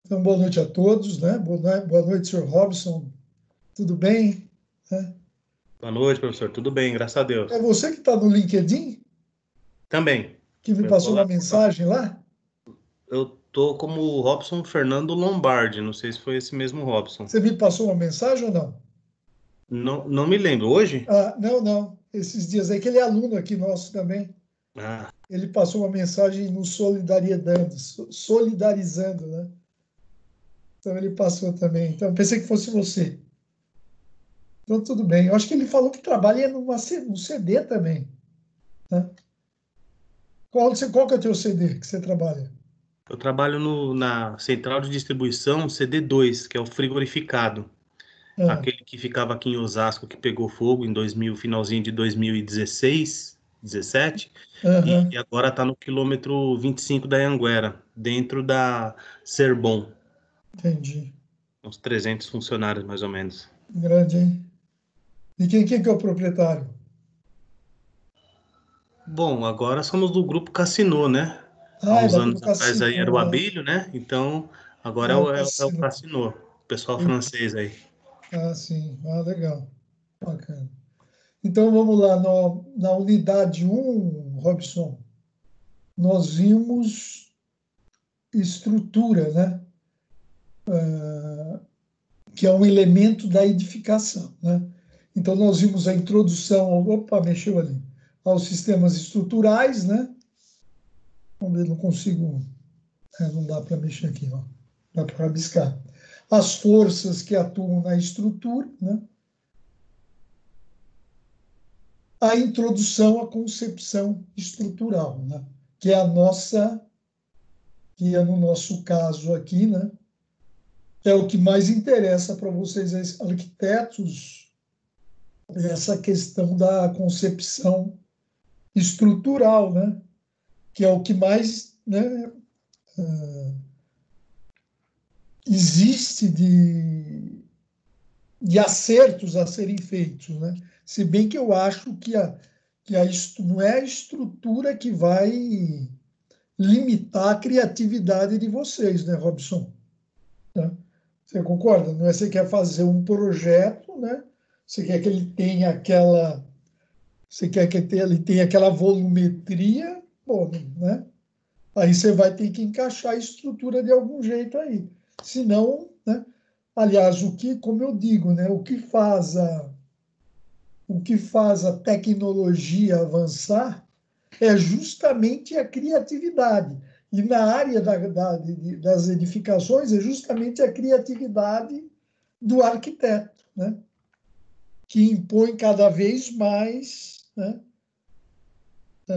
Então, boa noite a todos, né? Boa noite, senhor Robson. Tudo bem? Né? Boa noite, professor. Tudo bem, graças a É Deus. você que está no LinkedIn, Também. que me Eu tô passou uma lá, mensagem lá? eu tô como Robson Fernando Lombardi. Não sei se foi esse mesmo Robson. Você me passou uma mensagem ou não? Não me lembro. Hoje? Ah, não, não. Esses dias aí, que ele é aluno aqui nosso também. Ah, Ele passou uma mensagem nos solidarizando, né? Então, ele passou também. Então, eu pensei que fosse você. Então, tudo bem. Eu acho que ele falou que trabalha num CD também, né? Qual que é o teu CD que você trabalha? eu trabalho na central de distribuição CD2, que é o frigorificado. Ah, Aquele que ficava aqui em Osasco, que pegou fogo em 2000, finalzinho de 2016, 17, aham, e agora está no quilômetro 25 da Anhanguera, dentro da Serbon. entendi. Uns 300 funcionários, mais ou menos. Grande, hein? E quem que é o proprietário? Bom, agora somos do grupo Cassino, né? Há Ah, é uns da do anos atrás aí era o Cassino. Ah, Abílio, né? Então, agora ah, o é o Cassino. Cassino, o pessoal Entendi. francês aí. Ah, sim. Ah, legal. Bacana. Então, vamos lá. Na unidade um, Robson, nós vimos estrutura, né? Que é um elemento da edificação, né? Então, nós vimos a introdução, opa, mexeu ali, aos sistemas estruturais, né? Vamos ver, não consigo, não dá para mexer aqui, ó. Dá para rabiscar. As forças que atuam na estrutura, né? A introdução à concepção estrutural, né? Que é a nossa, que é no nosso caso aqui, né? É o que mais interessa para vocês, arquitetos, essa questão da concepção estrutural, né? Que é o que mais, né, existe de acertos a serem feitos, né? Se bem que eu acho não é a estrutura que vai limitar a criatividade de vocês, né, Robson? Né? Você concorda? Não é você quer fazer um projeto, né? Você quer que ele tenha aquela, você quer que ele tenha aquela volumetria, bom, né? Aí você vai ter que encaixar a estrutura de algum jeito aí. Senão, né? Aliás, como eu digo, né? O que faz a tecnologia avançar é justamente a criatividade. E na área das edificações é justamente a criatividade do arquiteto, né? Que impõe cada vez mais, né,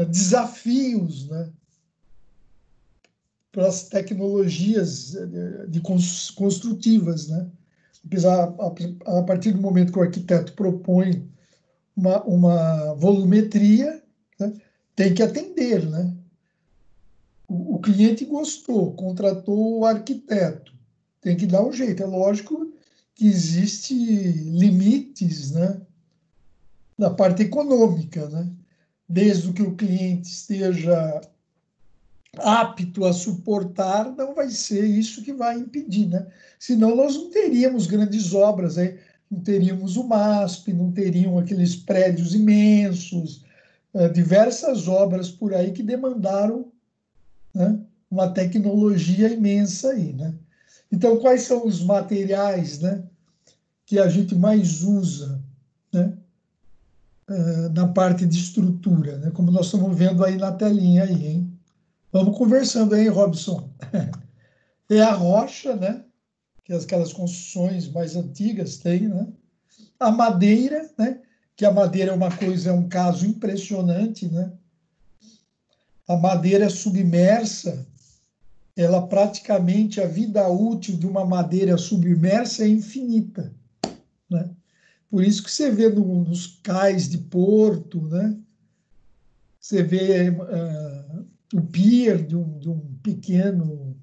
desafios, né, para as tecnologias construtivas. Né? Apesar, a partir do momento que o arquiteto propõe uma volumetria, né, tem que atender, né? O cliente gostou, contratou o arquiteto, tem que dar um jeito. É lógico que existe limites, né, na parte econômica, né? Desde que o cliente esteja apto a suportar, não vai ser isso que vai impedir, né? Senão nós não teríamos grandes obras, aí, não teríamos o MASP, não teriam aqueles prédios imensos, diversas obras por aí que demandaram, né, uma tecnologia imensa aí, né? Então, quais são os materiais, né, que a gente mais usa, né, na parte de estrutura, né? Como nós estamos vendo aí na telinha aí, hein? Vamos conversando aí, Robson. É a rocha, né? Que aquelas construções mais antigas têm, né? A madeira, né? Que a madeira é um caso impressionante, né? A madeira submersa, ela praticamente, a vida útil de uma madeira submersa é infinita, né? Por isso que você vê nos cais de porto, né? Você vê o pier de um pequeno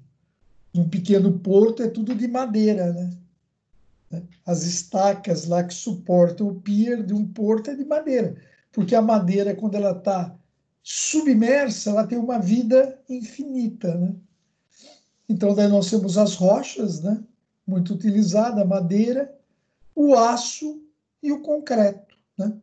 porto é tudo de madeira, né? As estacas lá que suportam o pier de um porto é de madeira, porque a madeira, quando ela está submersa, ela tem uma vida infinita, né? Então, daí nós temos as rochas, né? Muito utilizada, a madeira, o aço e o concreto, né?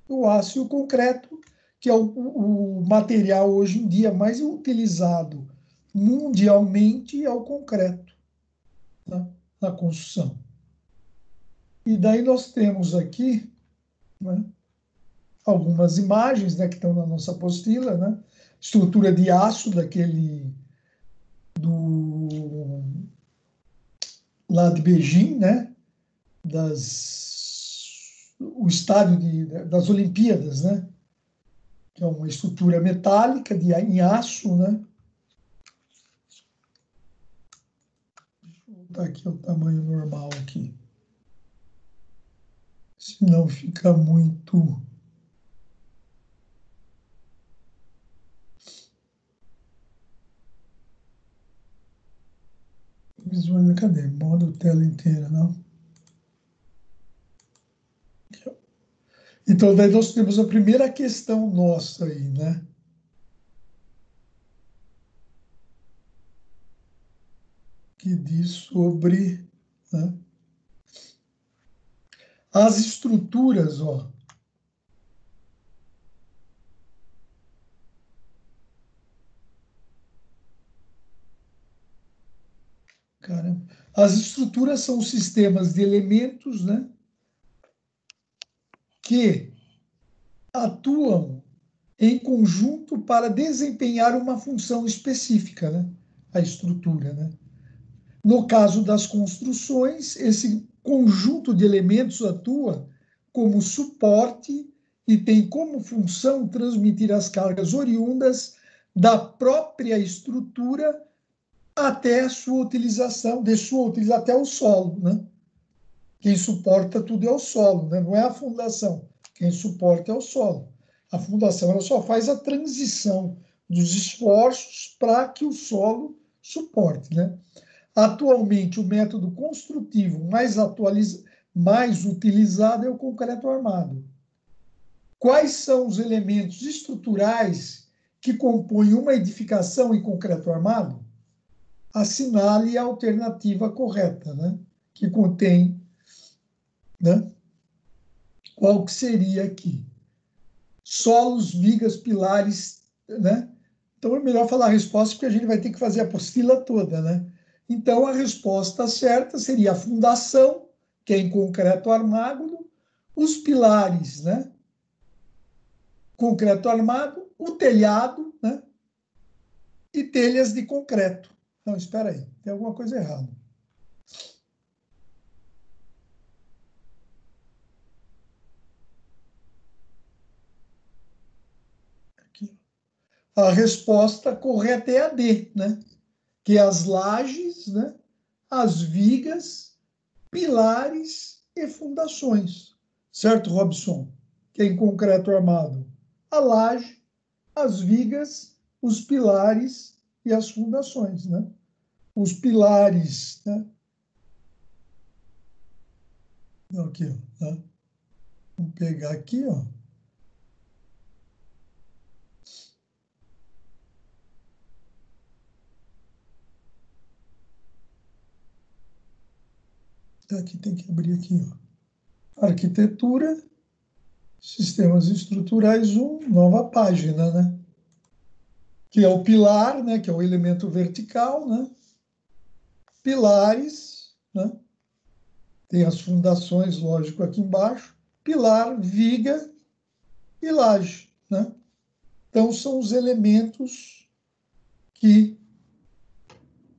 O aço e o concreto, que é o material hoje em dia mais utilizado mundialmente, é o concreto, né? Na construção. E daí nós temos aqui, né, algumas imagens, né, que estão na nossa apostila, né? Estrutura de aço lá de Beijing, né? O estádio das Olimpíadas, né? Que é uma estrutura metálica em aço, né? Deixa eu botar aqui o tamanho normal aqui. Senão fica muito... Visual, cadê? Modo tela inteira, não? Então, daí nós temos a primeira questão nossa aí, né? Que diz sobre, né, as estruturas, ó. Caramba. As estruturas são sistemas de elementos, né, que atuam em conjunto para desempenhar uma função específica, né? A estrutura, né? No caso das construções, esse conjunto de elementos atua como suporte e tem como função transmitir as cargas oriundas da própria estrutura até a sua utilização, até o solo, né? Quem suporta tudo é o solo, né? Não é a fundação. Quem suporta é o solo. A fundação ela só faz a transição dos esforços para que o solo suporte, né? Atualmente, o método construtivo mais utilizado é o concreto armado. Quais são os elementos estruturais que compõem uma edificação em concreto armado? Assinale a alternativa correta, né? Que contém, né? Qual que seria aqui? Solos, vigas, pilares, né? Então é melhor falar a resposta porque a gente vai ter que fazer a apostila toda, né? Então a resposta certa seria a fundação, que é em concreto armado, os pilares, né? Concreto armado, o telhado, né? E telhas de concreto. Não, espera aí, tem alguma coisa errada. Aqui. A resposta correta é a D, né? Que é as lajes, né? As vigas, pilares e fundações. Certo, Robson? Que é em concreto armado. A laje, as vigas, os pilares e as fundações, né? Os pilares, né? Aqui, ó, né? Vamos pegar aqui, ó. Aqui tem que abrir aqui, ó. Arquitetura, sistemas estruturais 1, nova página, né? Que é o pilar, né? Que é o elemento vertical, né? Pilares, né? Tem as fundações, lógico, aqui embaixo. Pilar, viga e laje, né? Então, são os elementos que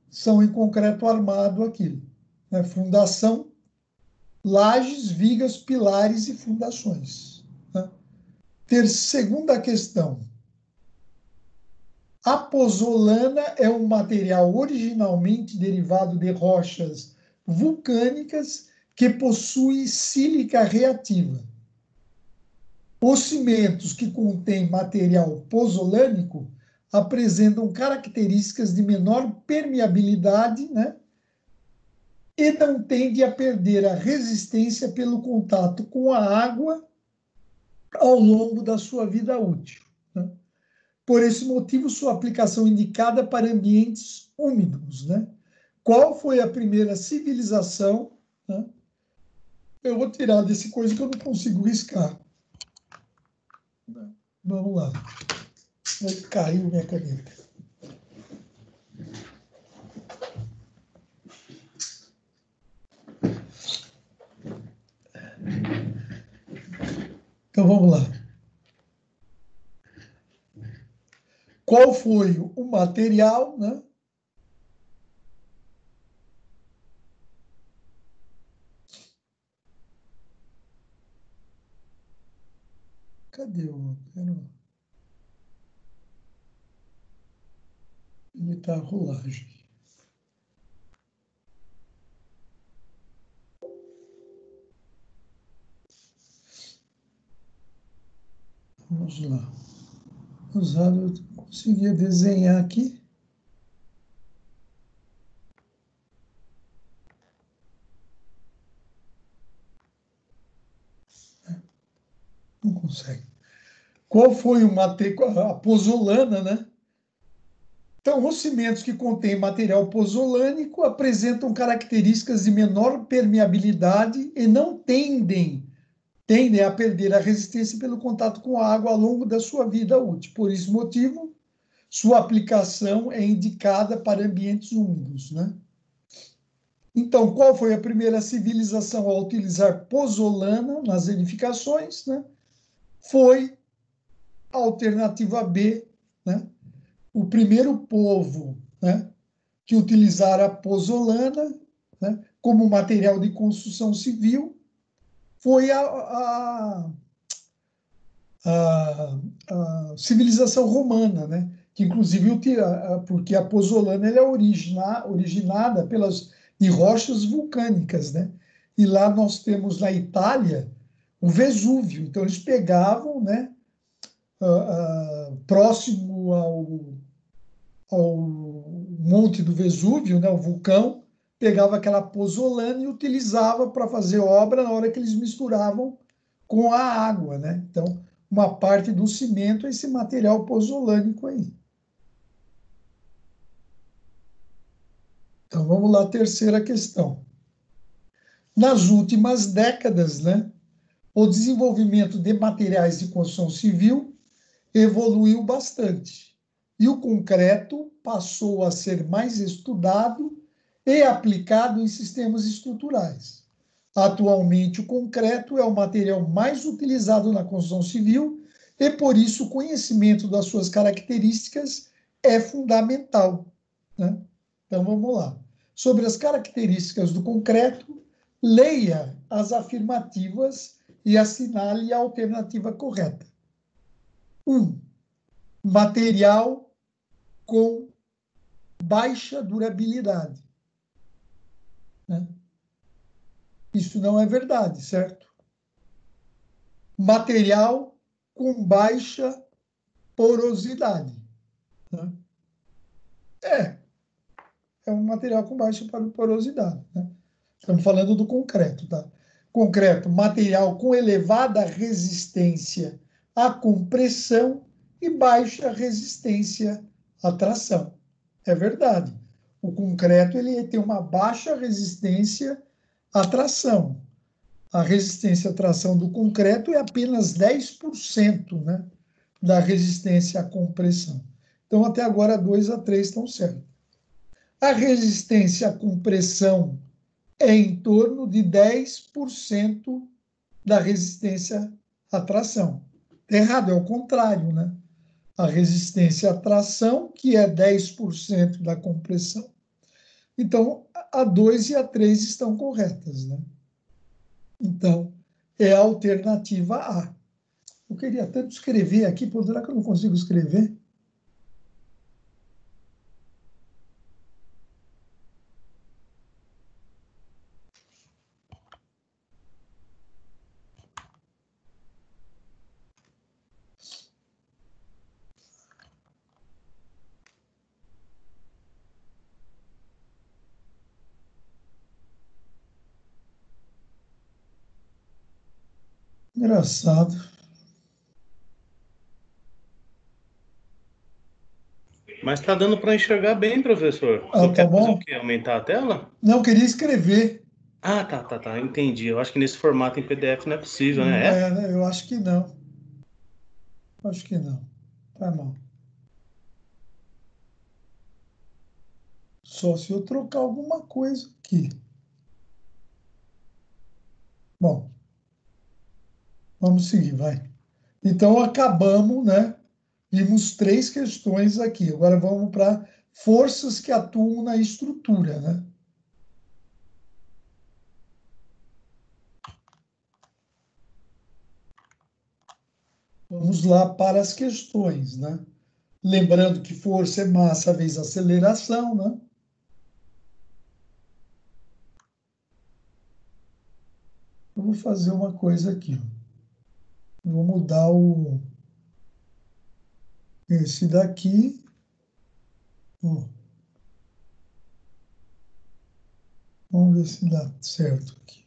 são em concreto armado aqui, né? Fundação, lajes, vigas, pilares e fundações, né? Segunda questão. A pozolana é um material originalmente derivado de rochas vulcânicas que possui sílica reativa. Os cimentos que contêm material pozolânico apresentam características de menor permeabilidade, né? E não tendem a perder a resistência pelo contato com a água ao longo da sua vida útil, né? Por esse motivo, sua aplicação indicada para ambientes úmidos, né? Qual foi a primeira civilização, né? Eu vou tirar desse coisa que eu não consigo riscar. Vamos lá. Caiu minha caneta. Então vamos lá. Qual foi o material, né? Cadê o... Ele está a rolagem. Vamos lá. Usado, eu conseguia desenhar aqui. Não consegue. Qual foi o material? A pozolana, né? Então, os cimentos que contêm material pozolânico apresentam características de menor permeabilidade e não tendem a perder a resistência pelo contato com a água ao longo da sua vida útil. Por esse motivo, sua aplicação é indicada para ambientes úmidos, né? Então, qual foi a primeira civilização a utilizar pozolana nas edificações, né? Foi a alternativa B, né? O primeiro povo, né, que utilizara a pozolana, né, como material de construção civil foi a civilização romana, né? Que inclusive porque a pozolana ela é originada de rochas vulcânicas, né? E lá nós temos na Itália o Vesúvio. Então eles pegavam, né? Próximo ao Monte do Vesúvio, né? O vulcão, pegava aquela pozolana e utilizava para fazer obra na hora que eles misturavam com a água, né? Então, uma parte do cimento é esse material pozolânico aí. Então, vamos lá, terceira questão. Nas últimas décadas, né, o desenvolvimento de materiais de construção civil evoluiu bastante. E o concreto passou a ser mais estudado e aplicado em sistemas estruturais. Atualmente, o concreto é o material mais utilizado na construção civil e, por isso, o conhecimento das suas características é fundamental, né? Então, vamos lá. Sobre as características do concreto, leia as afirmativas e assinale a alternativa correta. 1. Material com baixa durabilidade, né? Isso não é verdade, certo? Material com baixa porosidade, né? É um material com baixa porosidade, né? Estamos falando do concreto, tá? Concreto, material com elevada resistência à compressão e baixa resistência à tração. É verdade. O concreto ele tem uma baixa resistência à tração. A resistência à tração do concreto é apenas 10%, né, da resistência à compressão. Então, até agora, 2 a 3 estão certos. A resistência à compressão é em torno de 10% da resistência à tração. Errado, é o contrário, né? A resistência à tração, que é 10% da compressão. Então, a 2 e a 3 estão corretas, né? Então, é a alternativa A. Eu queria tanto escrever aqui, por será que eu não consigo escrever? Engraçado. Mas tá dando para enxergar bem, professor. O Ah, senhor tá quer fazer o bom? quê? Aumentar a tela? Não, eu queria escrever. Ah, tá, entendi. Eu acho que nesse formato em PDF não é possível, né? Não É? é, né? Eu acho que não. Acho que não. Tá bom. Só se eu trocar alguma coisa aqui. Bom, vamos seguir, vai. Então, acabamos, né? Vimos três questões aqui. Agora vamos para forças que atuam na estrutura, né? Vamos lá para as questões, né? Lembrando que força é massa vezes aceleração, né? Eu vou fazer uma coisa aqui, ó. Eu vou mudar esse daqui. Ó, vamos ver se dá certo aqui.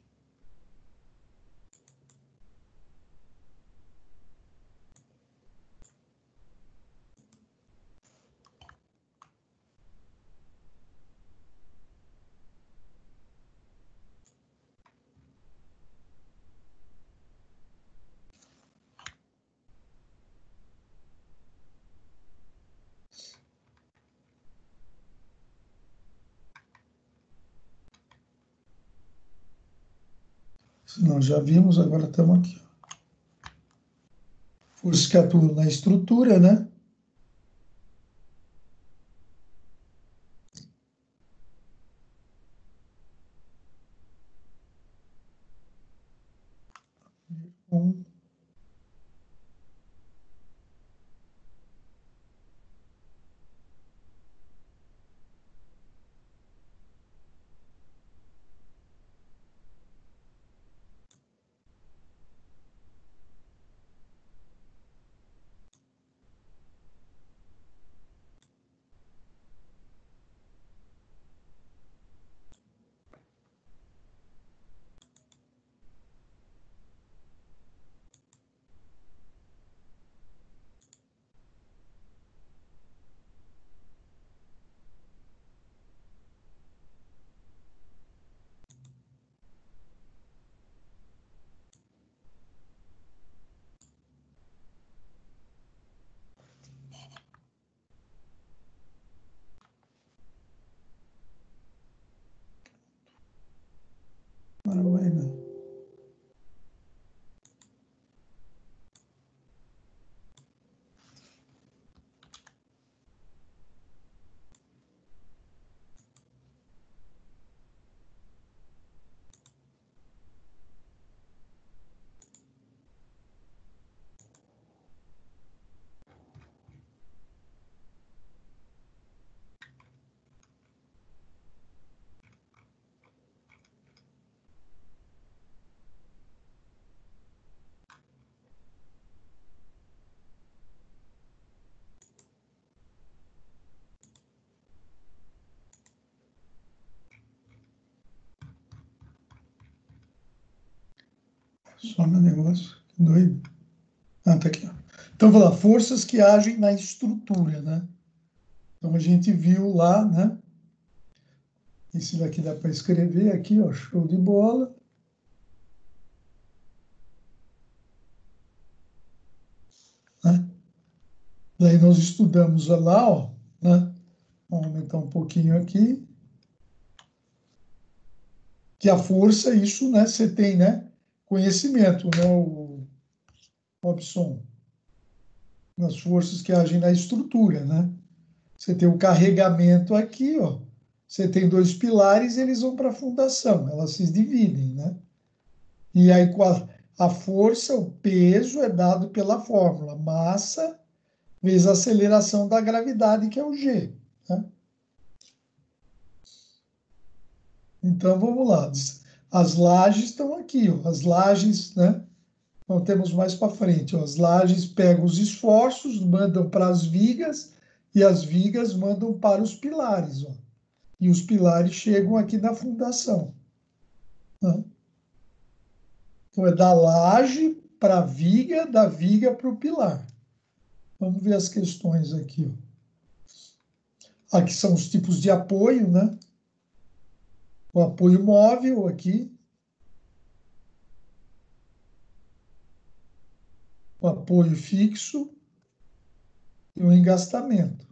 Nós já vimos, agora estamos aqui. Forças que atuam na estrutura, né? Um, agora vai, né? Só meu negócio. Que doido. Ah, tá aqui, ó. Então, vamos lá. Forças que agem na estrutura, né? Então, a gente viu lá, né? Esse daqui dá para escrever aqui, ó. Show de bola. Né? Daí nós estudamos lá, ó, né? Vamos aumentar um pouquinho aqui. Que a força, isso, né? Você tem, né? Conhecimento, né? O Robson, nas forças que agem na estrutura, né? Você tem o carregamento aqui, ó. Você tem dois pilares, eles vão para a fundação, elas se dividem, né? E aí com a força, o peso é dado pela fórmula massa vezes a aceleração da gravidade, que é o G, né? Então vamos lá. As lajes estão aqui, ó. As lajes, né? Então temos mais para frente, ó. As lajes pegam os esforços, mandam para as vigas e as vigas mandam para os pilares, ó. E os pilares chegam aqui na fundação, né? Então, é da laje para a viga, da viga para o pilar. Vamos ver as questões aqui, ó. Aqui são os tipos de apoio, né? O apoio móvel aqui. O apoio fixo e o engastamento.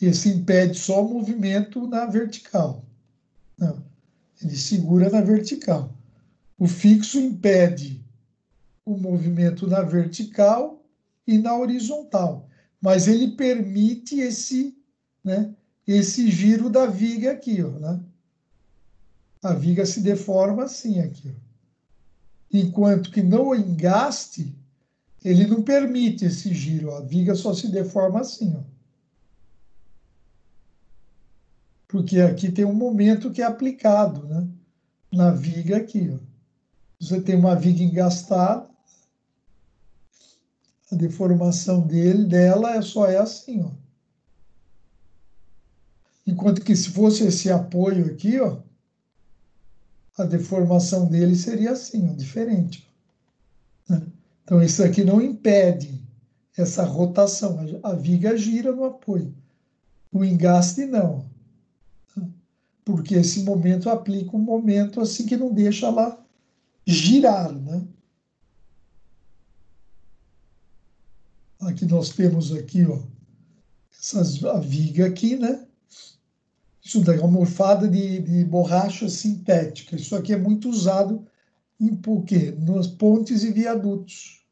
Esse impede só o movimento na vertical. Não, ele segura na vertical. O fixo impede o movimento na vertical e na horizontal, mas ele permite né, esse giro da viga aqui, ó, né? A viga se deforma assim aqui, ó. Enquanto que no engaste, ele não permite esse giro, ó. A viga só se deforma assim, ó. Porque aqui tem um momento que é aplicado, né? Na viga aqui, ó. Você tem uma viga engastada, a deformação dela só é assim, ó. Enquanto que se fosse esse apoio aqui, ó, a deformação dele seria assim, ó, diferente. Né? Então, isso aqui não impede essa rotação. A viga gira no apoio. O engaste, não. Porque esse momento aplica um momento assim que não deixa ela girar, né? Aqui nós temos aqui, ó, a viga aqui, né? Isso daí é uma almofada de borracha sintética. Isso aqui é muito usado em por quê? Nas pontes e viadutos.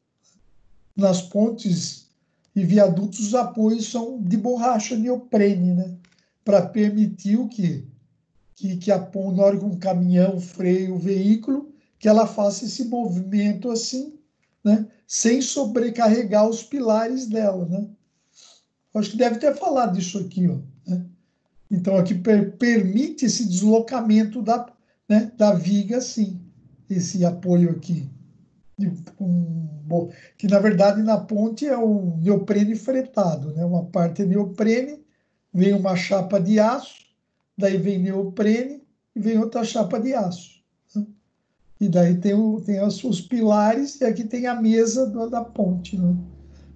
Nas pontes e viadutos, os apoios são de borracha neoprene, né? Para permitir o quê? Que a ponte, na hora que um caminhão freia o veículo, que ela faça esse movimento assim, né? Sem sobrecarregar os pilares dela, né? Acho que deve ter falado disso aqui, ó, né? Então, aqui permite esse deslocamento né, da viga, sim, esse apoio aqui. Que, na verdade, na ponte é um neoprene fretado, né? Uma parte é neoprene, vem uma chapa de aço, daí vem neoprene e vem outra chapa de aço. Né? E daí tem os pilares e aqui tem a mesa da ponte, né?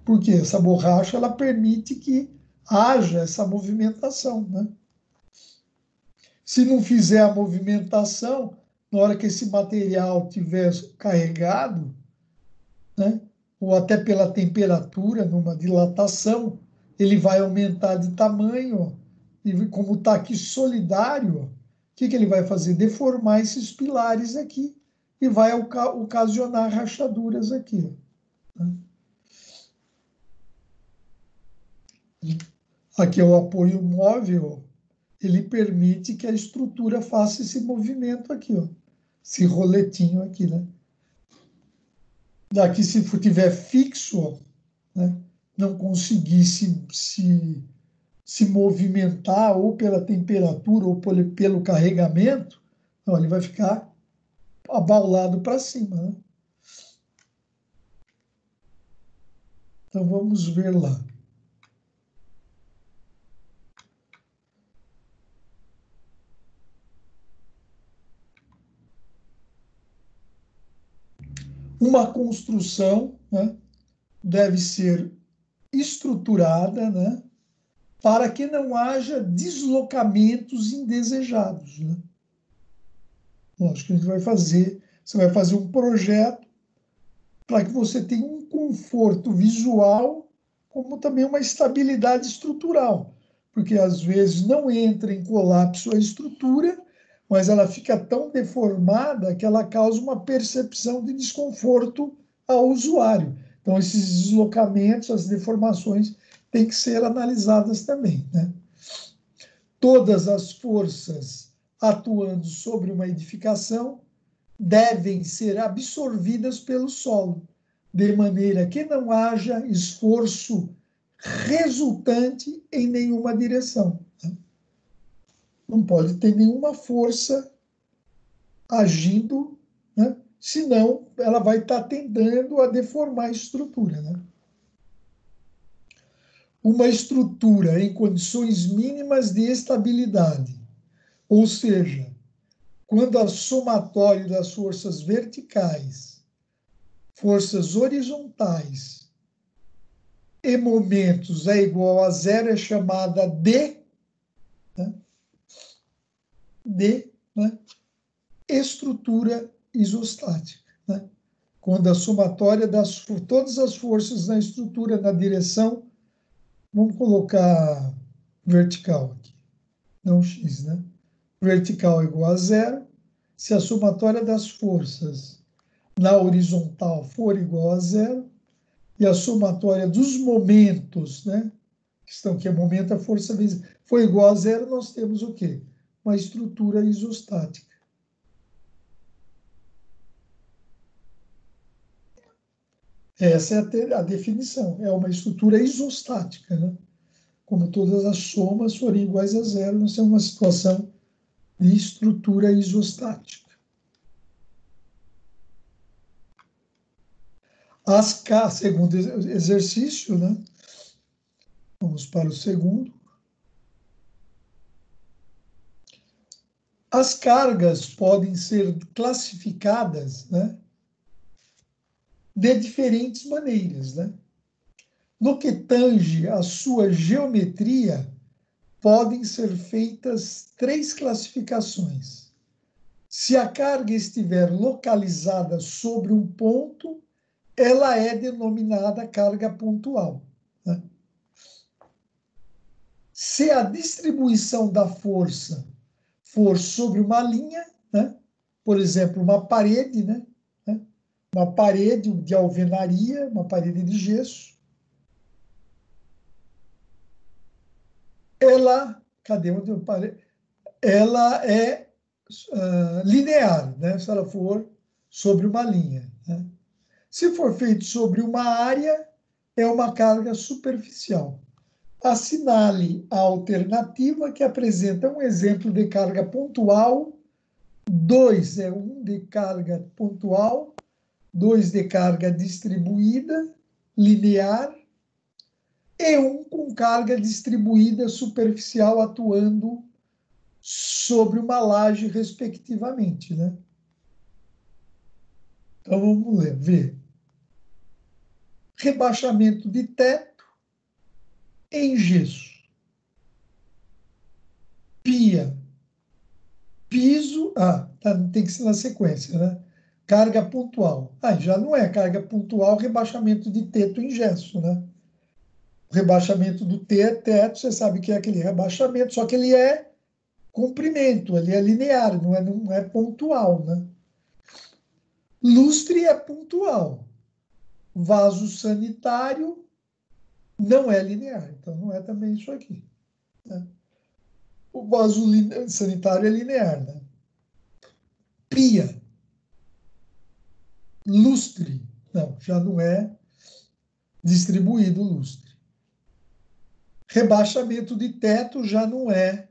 Porque essa borracha ela permite que haja essa movimentação, né? Se não fizer a movimentação, na hora que esse material estiver carregado, né, ou até pela temperatura, numa dilatação, ele vai aumentar de tamanho, e como está aqui solidário, o que ele vai fazer? Deformar esses pilares aqui e vai ocasionar rachaduras aqui. Né? Aqui é o apoio móvel, ele permite que a estrutura faça esse movimento aqui, ó, esse roletinho aqui, né? Daqui, se tiver fixo, ó, né, não conseguir se movimentar ou pela temperatura ou pelo carregamento, não, ele vai ficar abaulado para cima, né? Então, vamos ver lá. Uma construção, né, deve ser estruturada, né, para que não haja deslocamentos indesejados, né? Lógico que a gente vai fazer, você vai fazer um projeto para que você tenha um conforto visual, como também uma estabilidade estrutural, porque às vezes não entra em colapso a estrutura, mas ela fica tão deformada que ela causa uma percepção de desconforto ao usuário. Então, esses deslocamentos, as deformações, têm que ser analisadas também, né? Todas as forças atuando sobre uma edificação devem ser absorvidas pelo solo, de maneira que não haja esforço resultante em nenhuma direção. Não pode ter nenhuma força agindo, né? Senão ela vai estar tendendo a deformar a estrutura, né? Uma estrutura em condições mínimas de estabilidade, ou seja, quando a somatório das forças verticais, forças horizontais e momentos é igual a zero é chamada de, né, né, estrutura isostática, né? Quando a somatória das todas as forças na estrutura, na direção, vamos colocar vertical aqui, não x, né? Vertical igual a zero. Se a somatória das forças na horizontal for igual a zero, e a somatória dos momentos, né? Que é momento, a força vezes, for igual a zero, nós temos o quê? Uma estrutura isostática. Essa é a definição, é uma estrutura isostática, né? Como todas as somas forem iguais a zero, nós temos uma situação de estrutura isostática. Segundo exercício, né? Vamos para o segundo. As cargas podem ser classificadas, né, de diferentes maneiras, né? No que tange a sua geometria, podem ser feitas 3 classificações. Se a carga estiver localizada sobre um ponto, ela é denominada carga pontual, né? Se a distribuição da força for sobre uma linha, né? Por exemplo, uma parede, né? Uma parede de alvenaria, uma parede de gesso, cadê onde eu parei? Ela é linear, né? Se ela for sobre uma linha, né? Se for feito sobre uma área, é uma carga superficial. Assinale a alternativa que apresenta um exemplo de carga pontual, 2 é um de carga pontual, 2 de carga distribuída, linear, e um com carga distribuída superficial atuando sobre uma laje, respectivamente, né? Então, vamos ver. Rebaixamento de teto em gesso. Pia. Piso. Tem que ser na sequência, né? Carga pontual. Já não é carga pontual, rebaixamento de teto em gesso, né? O rebaixamento do teto, você sabe que é aquele rebaixamento, só que ele é comprimento, ele é linear, não é pontual, né? Lustre é pontual. Vaso sanitário não é linear, então não é também isso aqui, né? O vaso sanitário é linear, né? Pia, lustre, não, já não é distribuído o lustre. Rebaixamento de teto já não é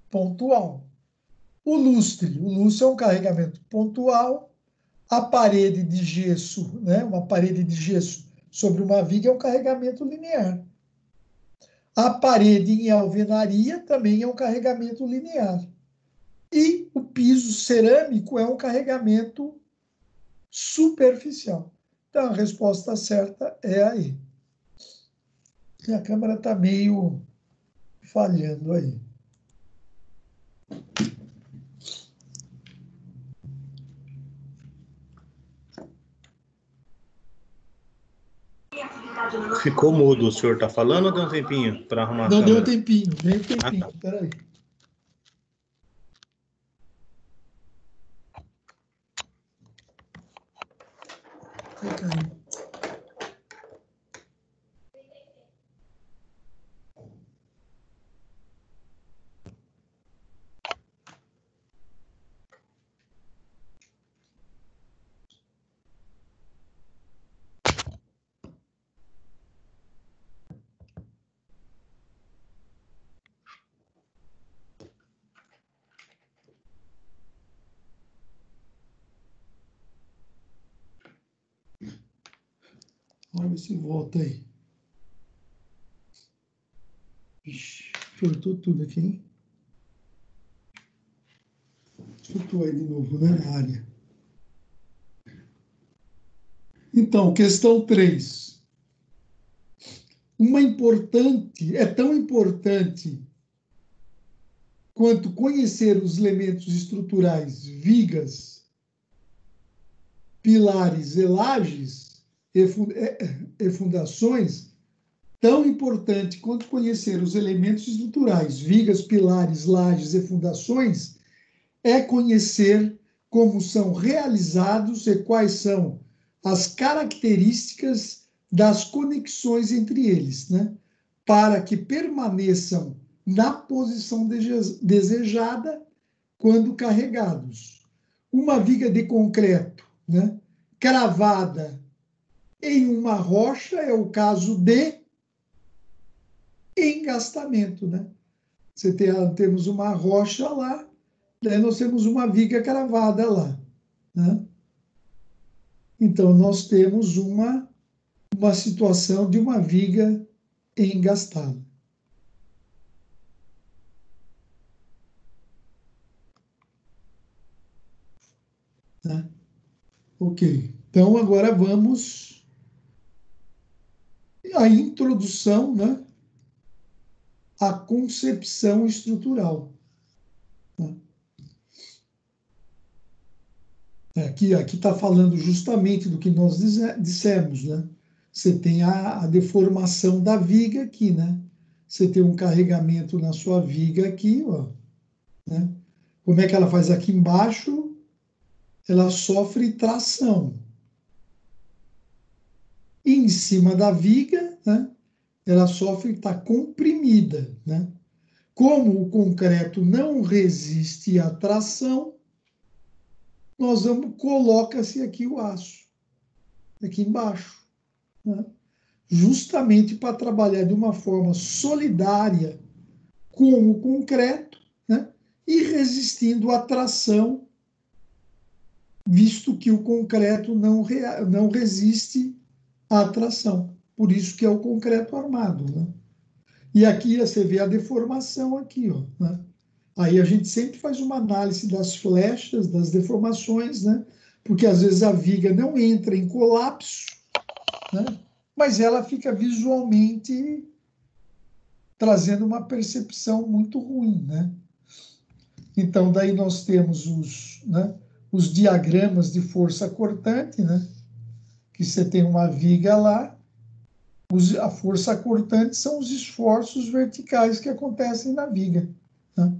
pontual. O lustre é um carregamento pontual. A parede de gesso, né? Uma parede de gesso sobre uma viga é um carregamento linear. A parede em alvenaria também é um carregamento linear. E o piso cerâmico é um carregamento superficial. Então, a resposta certa é a E. E a câmera está meio falhando aí. Ficou mudo. O senhor está falando ou deu um tempinho para arrumar a Não, câmera? deu um tempinho. Peraí. Caiu. Vamos ver se volta aí. Ixi, cortou tudo aqui, hein? Cortou aí de novo, né, na área. Então, questão 3. é tão importante quanto conhecer os elementos estruturais, vigas, pilares e lajes e fundações, tão importante quanto conhecer os elementos estruturais, vigas, pilares, lajes e fundações, é conhecer como são realizados e quais são as características das conexões entre eles, né? Para que permaneçam na posição desejada quando carregados. Uma viga de concreto, né, cravada em uma rocha é o caso de engastamento, né? Temos uma rocha lá, daí nós temos uma viga cravada lá, né? Então, nós temos uma situação de uma viga engastada. Né? Ok. Então, agora vamos à introdução, né, à concepção estrutural. Né? Aqui está falando justamente do que nós dissemos, né? Você tem a deformação da viga aqui, né? Você tem um carregamento na sua viga aqui, ó, né? Como é que ela faz aqui embaixo? Ela sofre tração. E em cima da viga, né, ela está comprimida, né? Como o concreto não resiste à tração, coloca-se aqui o aço, aqui embaixo, né? Justamente para trabalhar de uma forma solidária com o concreto, né? E resistindo à tração, visto que o concreto não resiste à tração. Por isso que é o concreto armado, né? E aqui você vê a deformação aqui, ó, né? Aí a gente sempre faz uma análise das flechas, das deformações, né? Porque às vezes a viga não entra em colapso, né? Mas ela fica visualmente trazendo uma percepção muito ruim, né? Então, daí nós temos os diagramas de força cortante, né? Que você tem uma viga lá, a força cortante são os esforços verticais que acontecem na viga, né?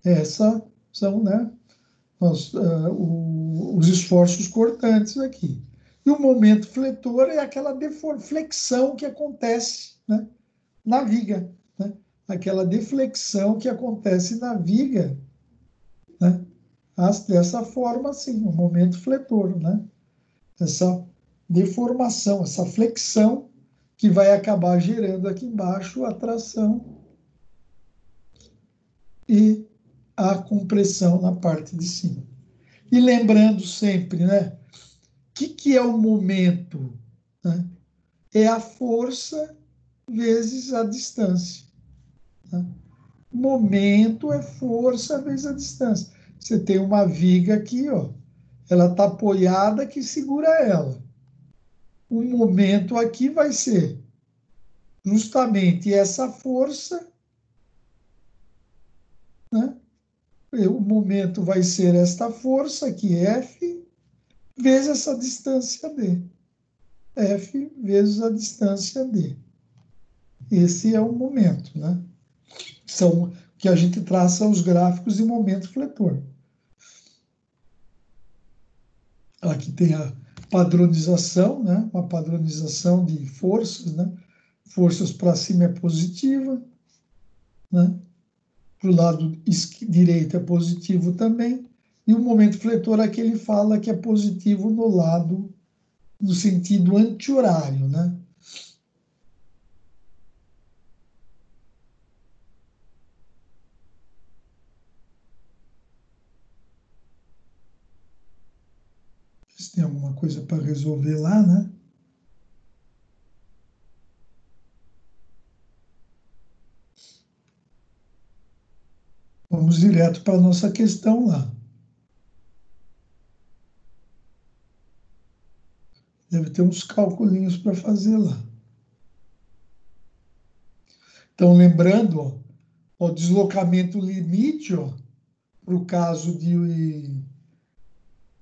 Essas são, né, os esforços cortantes aqui. E o momento fletor é aquela flexão que acontece, né, na viga, né? Aquela deflexão que acontece na viga, né? Dessa forma, assim, o momento fletor, né? Essa deformação, essa flexão que vai acabar gerando aqui embaixo a tração e a compressão na parte de cima. E lembrando sempre, né? O que é o momento? Né? É a força vezes a distância. Né? Momento é força vezes a distância. Você tem uma viga aqui, ó, ela está apoiada que segura ela. O momento aqui vai ser justamente essa força, né? O momento vai ser esta força aqui, F, vezes essa distância D. F vezes a distância D. Esse é o momento, né? São que a gente traça os gráficos de momento fletor. Aqui tem a padronização, né? Uma padronização de forças, né? Forças para cima é positiva, né? Para o lado direito é positivo também. E o momento fletor aqui ele fala que é positivo no sentido anti-horário, né? Se tem alguma coisa para resolver lá, né? Vamos direto para a nossa questão lá. Deve ter uns calculinhos para fazer lá. Então, lembrando, ó, o deslocamento limite, para o caso de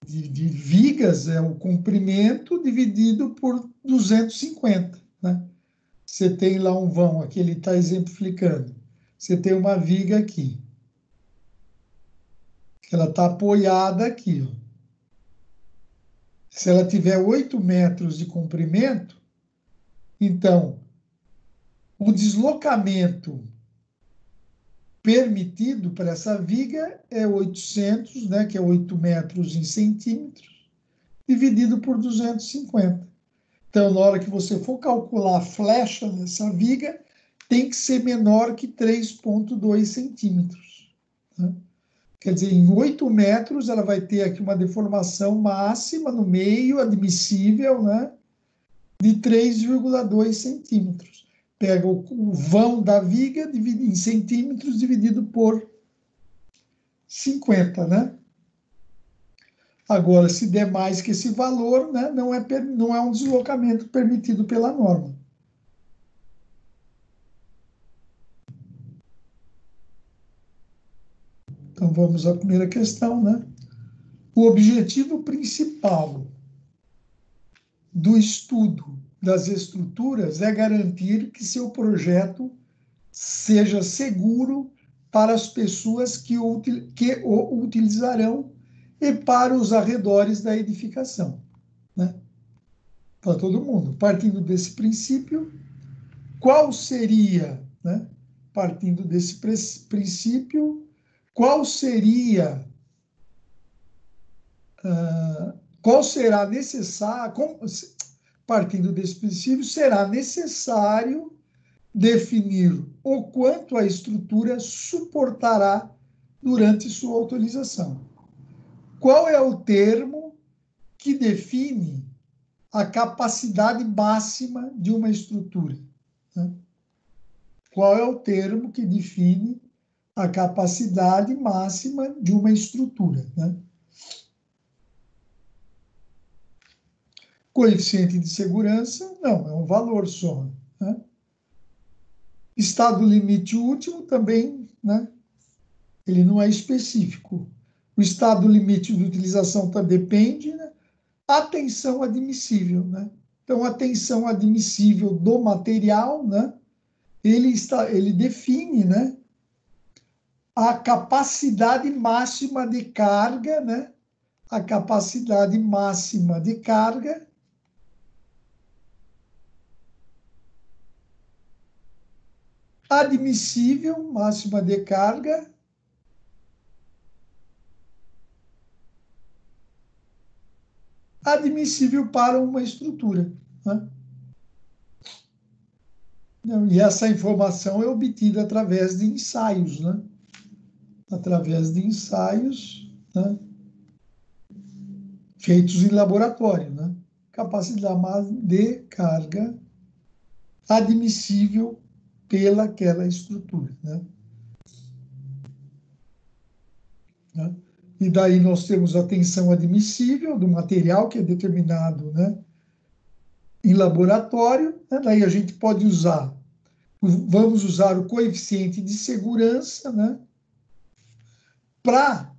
vigas, é o comprimento dividido por 250, né? Você tem lá um vão, aqui ele está exemplificando. Você tem uma viga aqui, que ela está apoiada aqui, ó. Se ela tiver 8 metros de comprimento, então o deslocamento permitido para essa viga é 800, né, que é 8 metros em centímetros, dividido por 250. Então, na hora que você for calcular a flecha nessa viga, tem que ser menor que 3,2 centímetros. Né? Quer dizer, em 8 metros, ela vai ter aqui uma deformação máxima no meio, admissível, né, de 3,2 centímetros. Pega o vão da viga em centímetros dividido por 50, né? Agora, se der mais que esse valor, né, não é um deslocamento permitido pela norma. Então, vamos à primeira questão, né? O objetivo principal do estudo das estruturas é garantir que seu projeto seja seguro para as pessoas que o utilizarão e para os arredores da edificação, né? Para todo mundo. Partindo desse princípio, qual seria, né? Partindo desse princípio, qual seria, qual será necessário, partindo desse princípio, será necessário definir o quanto a estrutura suportará durante sua utilização. Qual é o termo que define a capacidade máxima de uma estrutura? Né? Qual é o termo que define a capacidade máxima de uma estrutura? Né? Coeficiente de segurança, não, é um valor só. Né? Estado limite último também, né? Ele não é específico. O estado limite de utilização depende, né? A tensão admissível, né? Então, a tensão admissível do material, né? Ele define, né, a capacidade máxima de carga, né? A capacidade máxima de carga admissível, máxima de carga admissível para uma estrutura, né? E essa informação é obtida através de ensaios, né? Através de ensaios, né, feitos em laboratório, né? Capacidade de carga admissível pelaquela estrutura, né? E daí nós temos a tensão admissível do material, que é determinado, né, em laboratório, né? Daí a gente pode usar, vamos usar o coeficiente de segurança, né, para,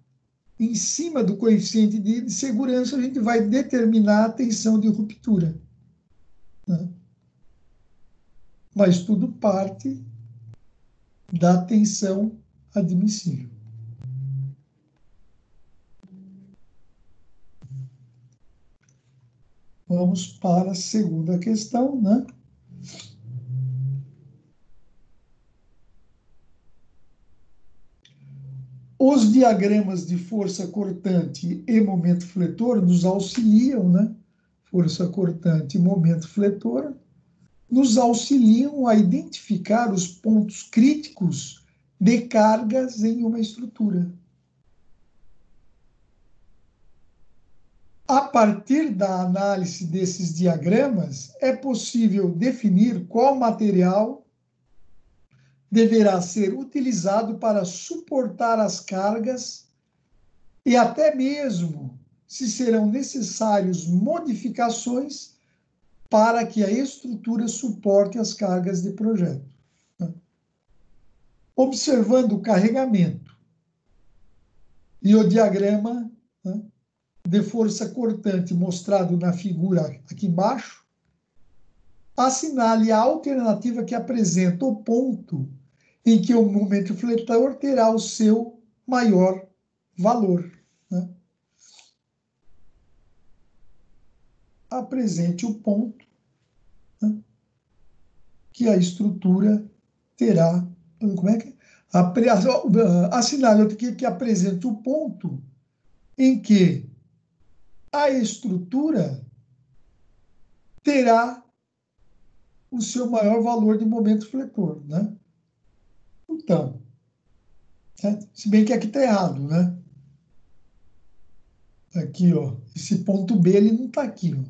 em cima do coeficiente de segurança, a gente vai determinar a tensão de ruptura, né? Mas tudo parte da tensão admissível. Vamos para a segunda questão, né? Os diagramas de força cortante e momento fletor nos auxiliam, né? Força cortante e momento fletor nos auxiliam a identificar os pontos críticos de cargas em uma estrutura. A partir da análise desses diagramas, é possível definir qual material deverá ser utilizado para suportar as cargas e até mesmo se serão necessárias modificações para que a estrutura suporte as cargas de projeto. Observando o carregamento e o diagrama, né, de força cortante mostrado na figura aqui embaixo, assinale a alternativa que apresenta o ponto em que o momento fletor terá o seu maior valor. Né? Apresente o ponto, né, que a estrutura terá. Como é que assinale que apresenta o ponto em que a estrutura terá o seu maior valor de momento fletor, né? Então, certo? Se bem que aqui está errado, né? Aqui, ó, esse ponto B ele não está aqui, ó.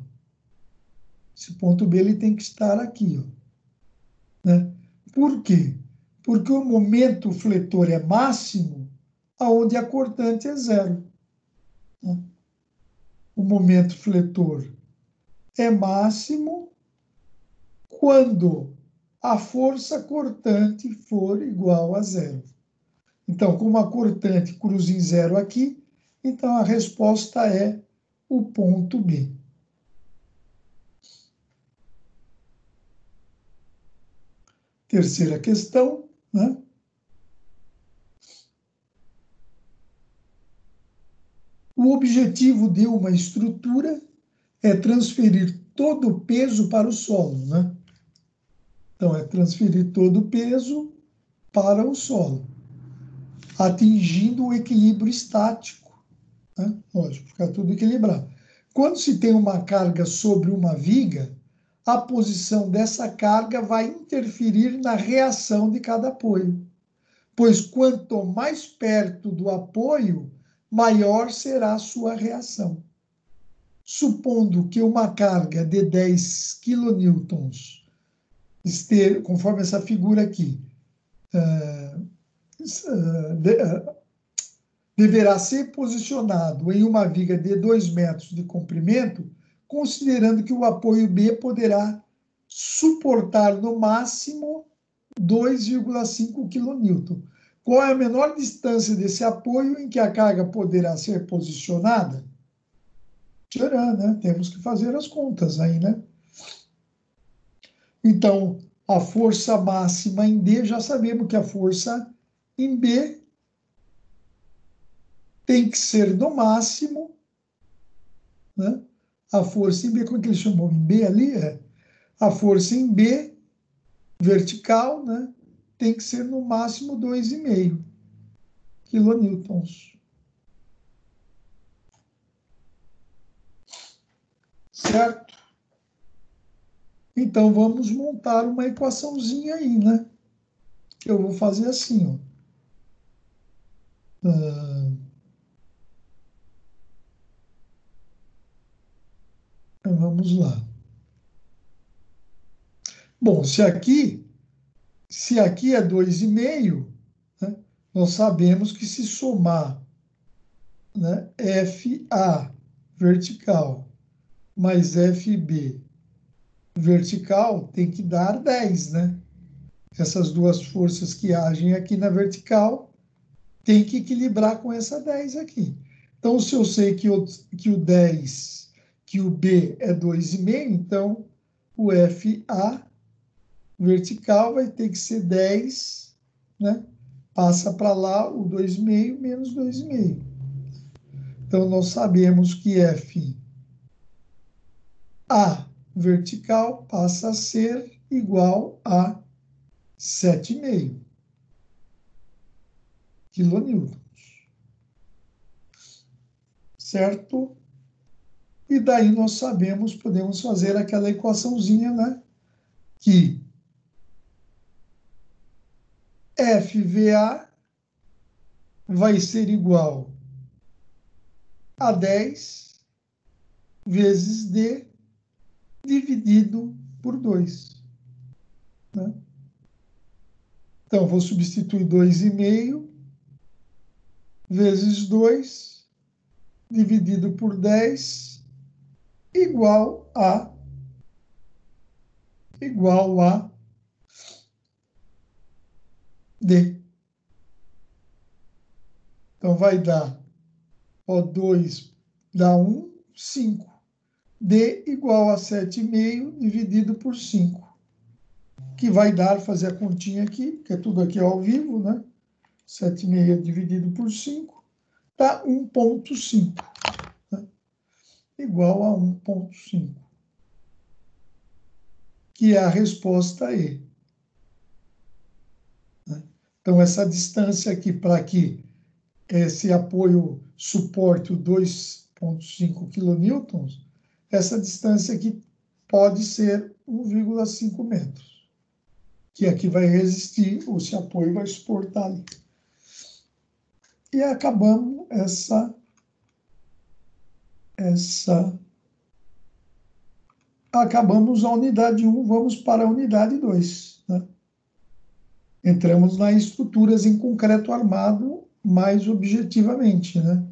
Esse ponto B ele tem que estar aqui, ó, né? Por quê? Porque o momento fletor é máximo aonde a cortante é zero. Né? O momento fletor é máximo quando a força cortante for igual a zero. Então, como a cortante cruza em zero aqui, então a resposta é o ponto B. Terceira questão, né? O objetivo de uma estrutura é transferir todo o peso para o solo, né? Então, é transferir todo o peso para o solo, atingindo o equilíbrio estático, né? Lógico, ficar tudo equilibrado. Quando se tem uma carga sobre uma viga, a posição dessa carga vai interferir na reação de cada apoio, pois quanto mais perto do apoio, maior será a sua reação. Supondo que uma carga de 10 quilonewtons, conforme essa figura aqui, deverá ser posicionado em uma viga de 2 metros de comprimento, considerando que o apoio B poderá suportar no máximo 2,5 kN. Qual é a menor distância desse apoio em que a carga poderá ser posicionada? Tcharam, né? Temos que fazer as contas aí, né? Então, a força máxima em D, já sabemos que a força em B tem que ser no máximo, né? A força em B, como é que ele chamou? Em B ali é a força em B vertical, né? Tem que ser no máximo 2,5 quilonewtons. Certo? Então, vamos montar uma equaçãozinha aí, né? Que eu vou fazer assim, ó. Vamos lá. Bom, se aqui é 2,5, né, nós sabemos que se somar, né, FA vertical mais FB vertical tem que dar 10, né? Essas duas forças que agem aqui na vertical tem que equilibrar com essa 10 aqui. Então, se eu sei que o 10, que o B é 2,5, então o FA vertical vai ter que ser 10, né? Passa para lá o 2,5 menos 2,5. Então, nós sabemos que FA vertical passa a ser igual a 7,5 quilonewtons. Certo? E daí nós sabemos, podemos fazer aquela equaçãozinha, né? Que FVA vai ser igual a 10 vezes D dividido por 2. Né? Então, vou substituir 2,5 vezes 2 dividido por 10 igual a D. Então, vai dar O2 dá 1, 5. D igual a 7,5 dividido por 5. Que vai dar, fazer a continha aqui, que é tudo aqui ao vivo, né? 7,5 dividido por 5 dá 1,5. Né? Igual a 1,5. Que é a resposta E. Né? Então, essa distância aqui, para que esse apoio suporte o 2,5 kN, essa distância aqui pode ser 1,5 metros, que aqui vai resistir, ou esse apoio vai suportar ali. E acabamos acabamos a unidade 1, vamos para a unidade 2. Né? Entramos nas estruturas em concreto armado mais objetivamente, né?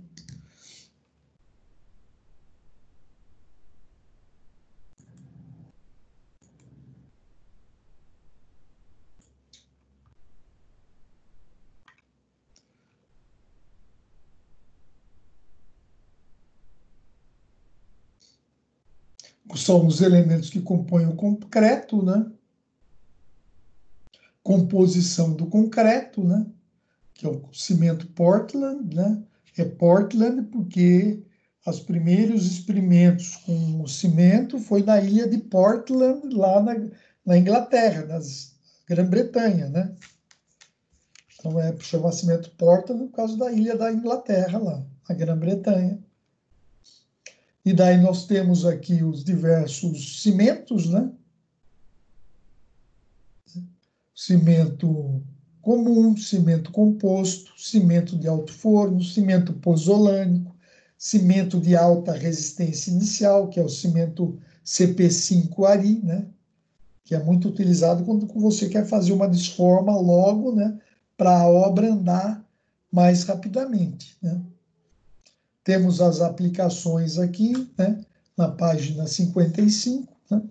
São os elementos que compõem o concreto, né? Composição do concreto, né? Que é o cimento Portland, né? É Portland porque os primeiros experimentos com o cimento foi na ilha de Portland, lá na Inglaterra, na Grã-Bretanha, né? Então, chama cimento Portland por causa da ilha da Inglaterra, lá, a Grã-Bretanha. E daí nós temos aqui os diversos cimentos, né? Cimento comum, cimento composto, cimento de alto forno, cimento pozzolânico, cimento de alta resistência inicial, que é o cimento CP5 Ari, né? Que é muito utilizado quando você quer fazer uma desforma logo, né? Para a obra andar mais rapidamente, né? Temos as aplicações aqui, né? Na página 55, né?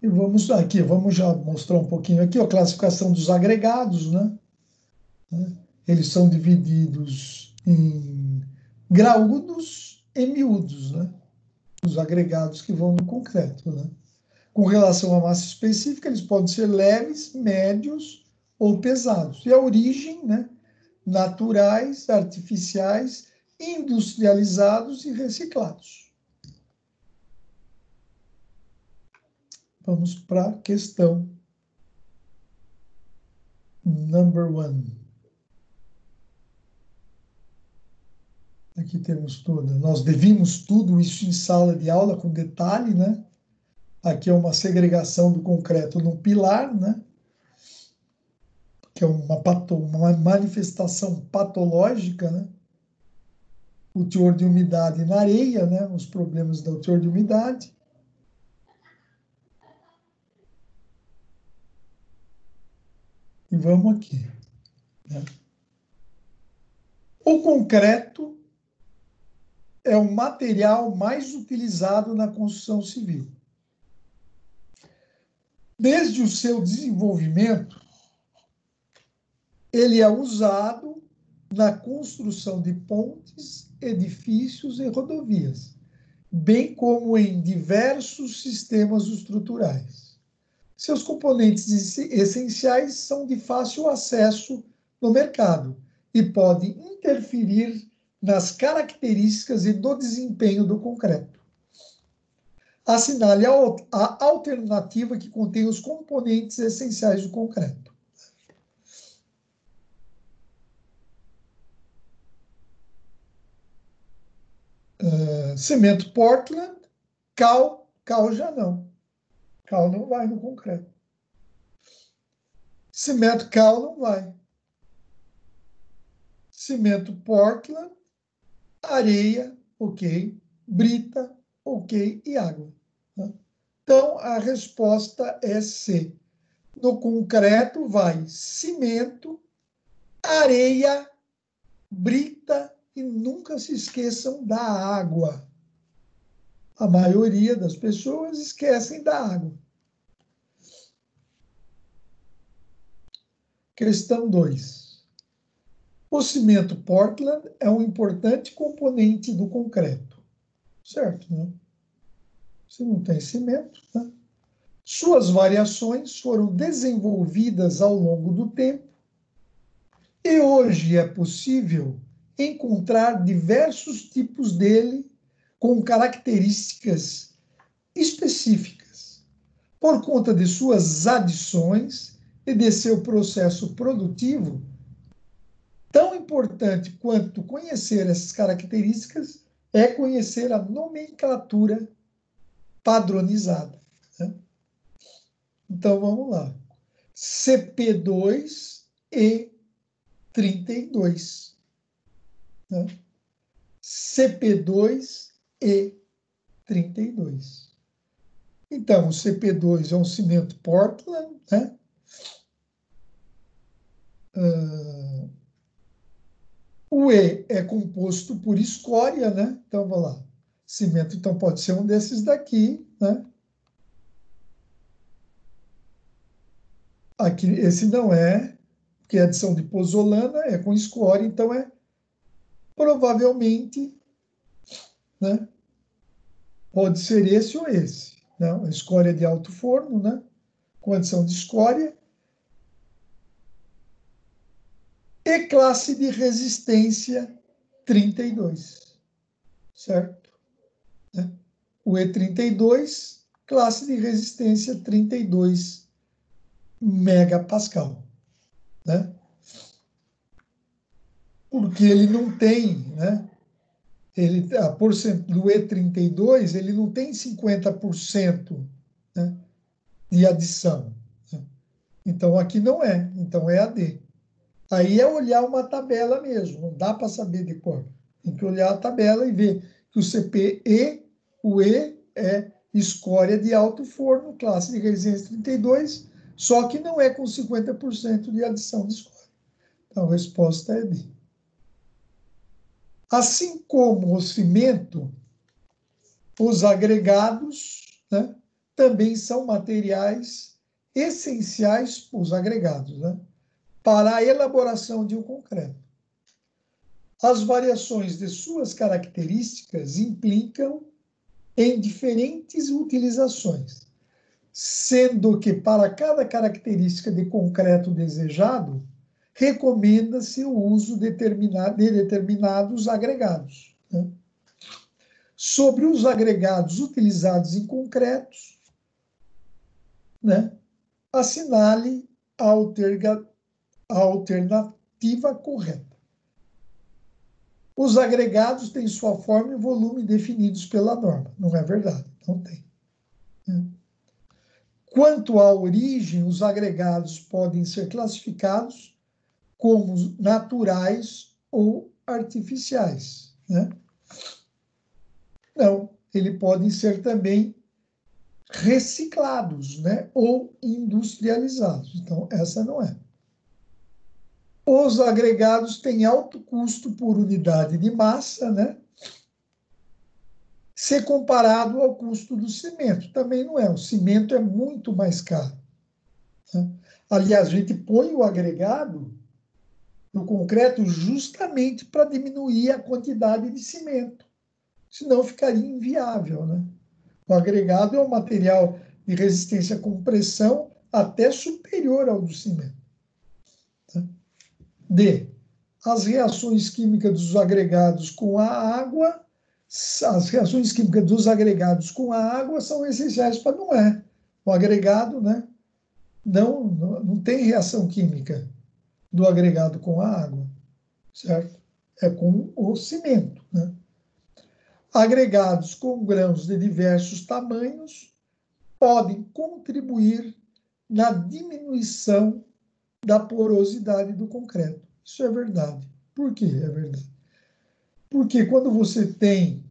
E vamos já mostrar um pouquinho aqui a classificação dos agregados, né? Eles são divididos em graúdos e miúdos, né? Os agregados que vão no concreto, né? Com relação à massa específica, eles podem ser leves, médios ou pesados. E a origem, né? Naturais, artificiais, industrializados e reciclados. Vamos para a questão number 1. Aqui temos toda. Nós devimos tudo isso em sala de aula com detalhe, né? Aqui é uma segregação do concreto no pilar, né? Que é uma manifestação patológica, né? O teor de umidade na areia, né? Os problemas do teor de umidade. E vamos aqui. Né? O concreto é o material mais utilizado na construção civil. Desde o seu desenvolvimento, ele é usado na construção de pontes, edifícios e rodovias, bem como em diversos sistemas estruturais. Seus componentes essenciais são de fácil acesso no mercado e podem interferir nas características e do desempenho do concreto. Assinale a alternativa que contém os componentes essenciais do concreto. Cimento Portland, cal já não. Cal não vai no concreto. Cimento cal não vai. Cimento Portland, areia, ok. Brita, ok. E água. Né? Então, a resposta é C. No concreto vai cimento, areia, brita e nunca se esqueçam da água. A maioria das pessoas esquecem da água. Questão 2. O cimento Portland é um importante componente do concreto. Certo, né? Se não tem cimento, né? Suas variações foram desenvolvidas ao longo do tempo e hoje é possível encontrar diversos tipos dele com características específicas por conta de suas adições e de seu processo produtivo. Tão importante quanto conhecer essas características é conhecer a nomenclatura padronizada, né? Então, vamos lá. CP2E32. Né? CP2E32. Então, o CP2 é um cimento Portland, né? O E é composto por escória, né? Então, vamos lá. Cimento, então, pode ser um desses daqui, né? Aqui, esse não é, porque a adição de pozolana é com escória, então é provavelmente, né? Pode ser esse ou esse. Não, a escória de alto forno, né? Com adição de escória. E classe de resistência 32, certo? Né? O E32, classe de resistência 32 megapascal, né? Porque ele não tem, né? A porcento do E32, ele não tem 50%, né, de adição. Né? Então, aqui não é. Então, é AD. Aí é olhar uma tabela mesmo. Não dá para saber de cor. Tem que olhar a tabela e ver que o CPE, o E é escória de alto forno, classe de resistência 32, só que não é com 50% de adição de escória. Então, a resposta é D. Assim como o cimento, os agregados, né, também são materiais essenciais, os agregados, né, para a elaboração de um concreto. As variações de suas características implicam em diferentes utilizações, sendo que para cada característica de concreto desejado, recomenda-se o uso de determinados agregados. Né? Sobre os agregados utilizados em concretos, né, assinale a alternativa correta. Os agregados têm sua forma e volume definidos pela norma. Não é verdade, não tem. Quanto à origem, os agregados podem ser classificados como naturais ou artificiais, né? Não, eles podem ser também reciclados, né? Ou industrializados. Então, essa não é. Os agregados têm alto custo por unidade de massa, né? Se comparado ao custo do cimento. Também não é. O cimento é muito mais caro. Né? Aliás, a gente põe o agregado no concreto justamente para diminuir a quantidade de cimento. Senão ficaria inviável, né? O agregado é um material de resistência à compressão até superior ao do cimento. D. As reações químicas dos agregados com a água, as reações químicas dos agregados com a água são essenciais para não é. O agregado, né, não tem reação química do agregado com a água, certo? É com o cimento, né? Agregados com grãos de diversos tamanhos podem contribuir na diminuição da porosidade do concreto. Isso é verdade. Por que é verdade? Porque quando você tem,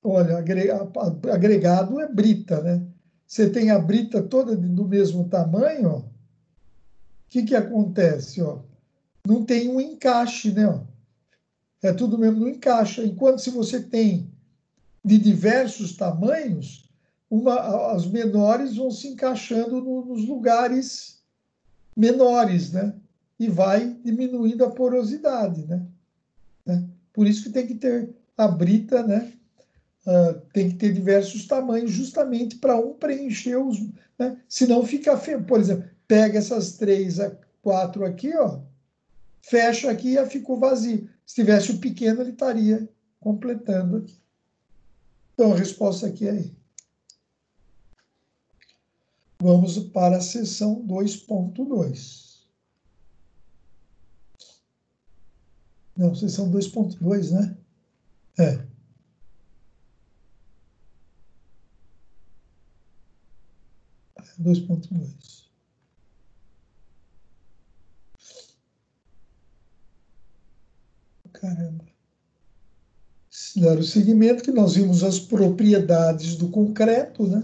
olha, agregado é brita, né? Você tem a brita toda do mesmo tamanho, ó. O que acontece, ó? Não tem um encaixe, né? Ó. é tudo mesmo, não encaixa. Enquanto se você tem de diversos tamanhos, as menores vão se encaixando nos lugares menores, né? E vai diminuindo a porosidade, né? Por isso que tem que ter a brita, né? Tem que ter diversos tamanhos, justamente para um preencher os. Né? Senão fica feio. Por exemplo, pega essas 3 a 4 aqui, ó, fecha aqui e já ficou vazio. Se tivesse o pequeno, ele estaria completando aqui. Então, a resposta aqui é aí. Vamos para a seção 2.2. Não, seção 2.2, né? É. É 2.2. Caramba. Dar o seguimento que nós vimos as propriedades do concreto, né?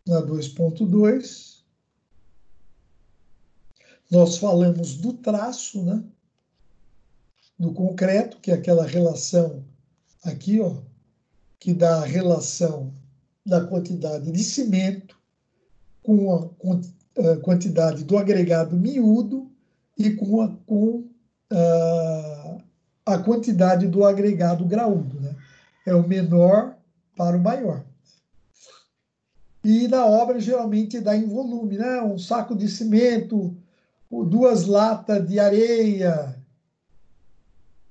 Na 2.2. Nós falamos do traço, né? Do concreto, que é aquela relação aqui, ó, que dá a relação da quantidade de cimento com a quantidade do agregado miúdo e com a quantidade do agregado graúdo, né? É o menor para o maior. E na obra, geralmente, dá em volume, né? Um saco de cimento, 2 latas de areia,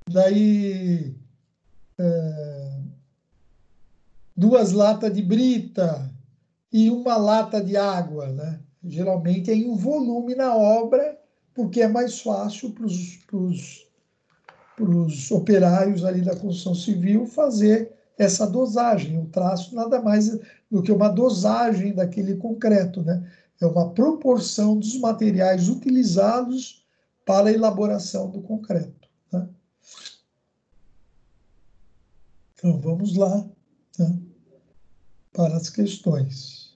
daí 2 latas de brita e 1 lata de água, né? Geralmente é em volume na obra, porque é mais fácil para os operários ali da construção civil fazer essa dosagem. O traço nada mais do que uma dosagem daquele concreto, né? É uma proporção dos materiais utilizados para a elaboração do concreto, né? Então, vamos lá, né, para as questões.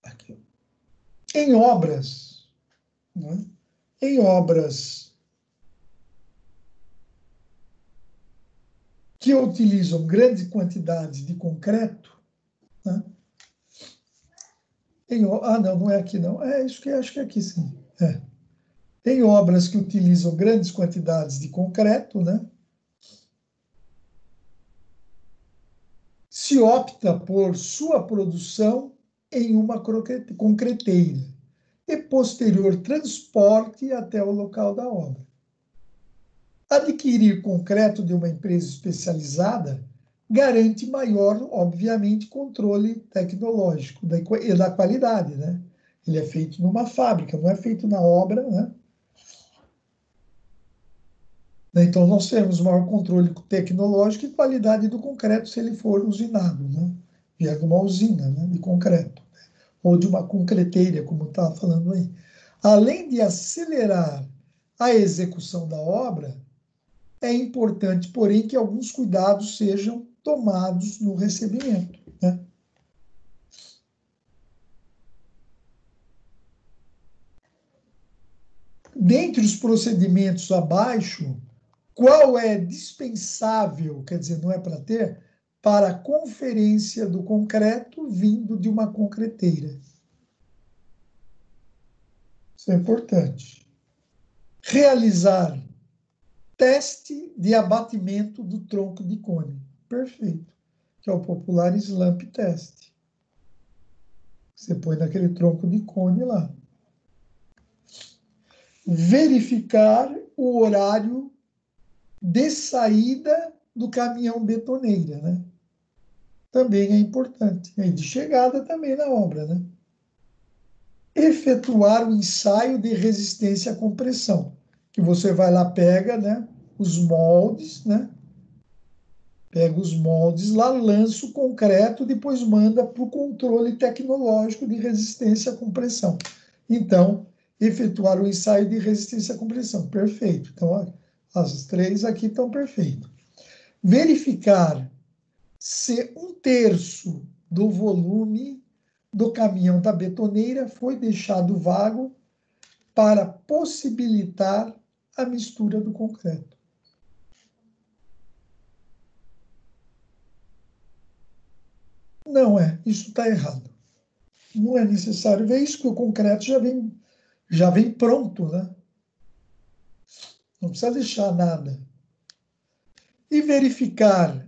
Aqui. Em obras, né? Em obras que utilizam grandes quantidades de concreto, né? Não, não é aqui não. É isso que acho que é aqui sim. É. Em obras que utilizam grandes quantidades de concreto, né? Se opta por sua produção em uma concreteira e posterior transporte até o local da obra. Adquirir concreto de uma empresa especializada garante maior, obviamente, controle tecnológico e da qualidade, né? Ele é feito numa fábrica, não é feito na obra, né? Então, nós temos maior controle tecnológico e qualidade do concreto se ele for usinado, né? Vier de uma usina, né, de concreto, né? Ou de uma concreteira, como estava falando aí. Além de acelerar a execução da obra, é importante, porém, que alguns cuidados sejam tomados no recebimento, né? Dentre os procedimentos abaixo, qual é dispensável, quer dizer, não é para ter, para a conferência do concreto vindo de uma concreteira? Isso é importante. Realizar teste de abatimento do tronco de cone. Perfeito. Que é o popular slump test. Você põe naquele tronco de cone lá. Verificar o horário de saída do caminhão betoneira, né? Também é importante. E de chegada também na obra, né? Efetuar o ensaio de resistência à compressão, que você vai lá, pega, né, os moldes, né? Pega os moldes lá, lança o concreto, depois manda para o controle tecnológico de resistência à compressão. Então, efetuar o ensaio de resistência à compressão. Perfeito. Então, ó, as 3 aqui estão perfeitas. Verificar se 1/3 do volume do caminhão da betoneira foi deixado vago para possibilitar a mistura do concreto. Não é, isso está errado. Não é necessário ver isso, que o concreto já vem pronto, né? Não precisa deixar nada. E verificar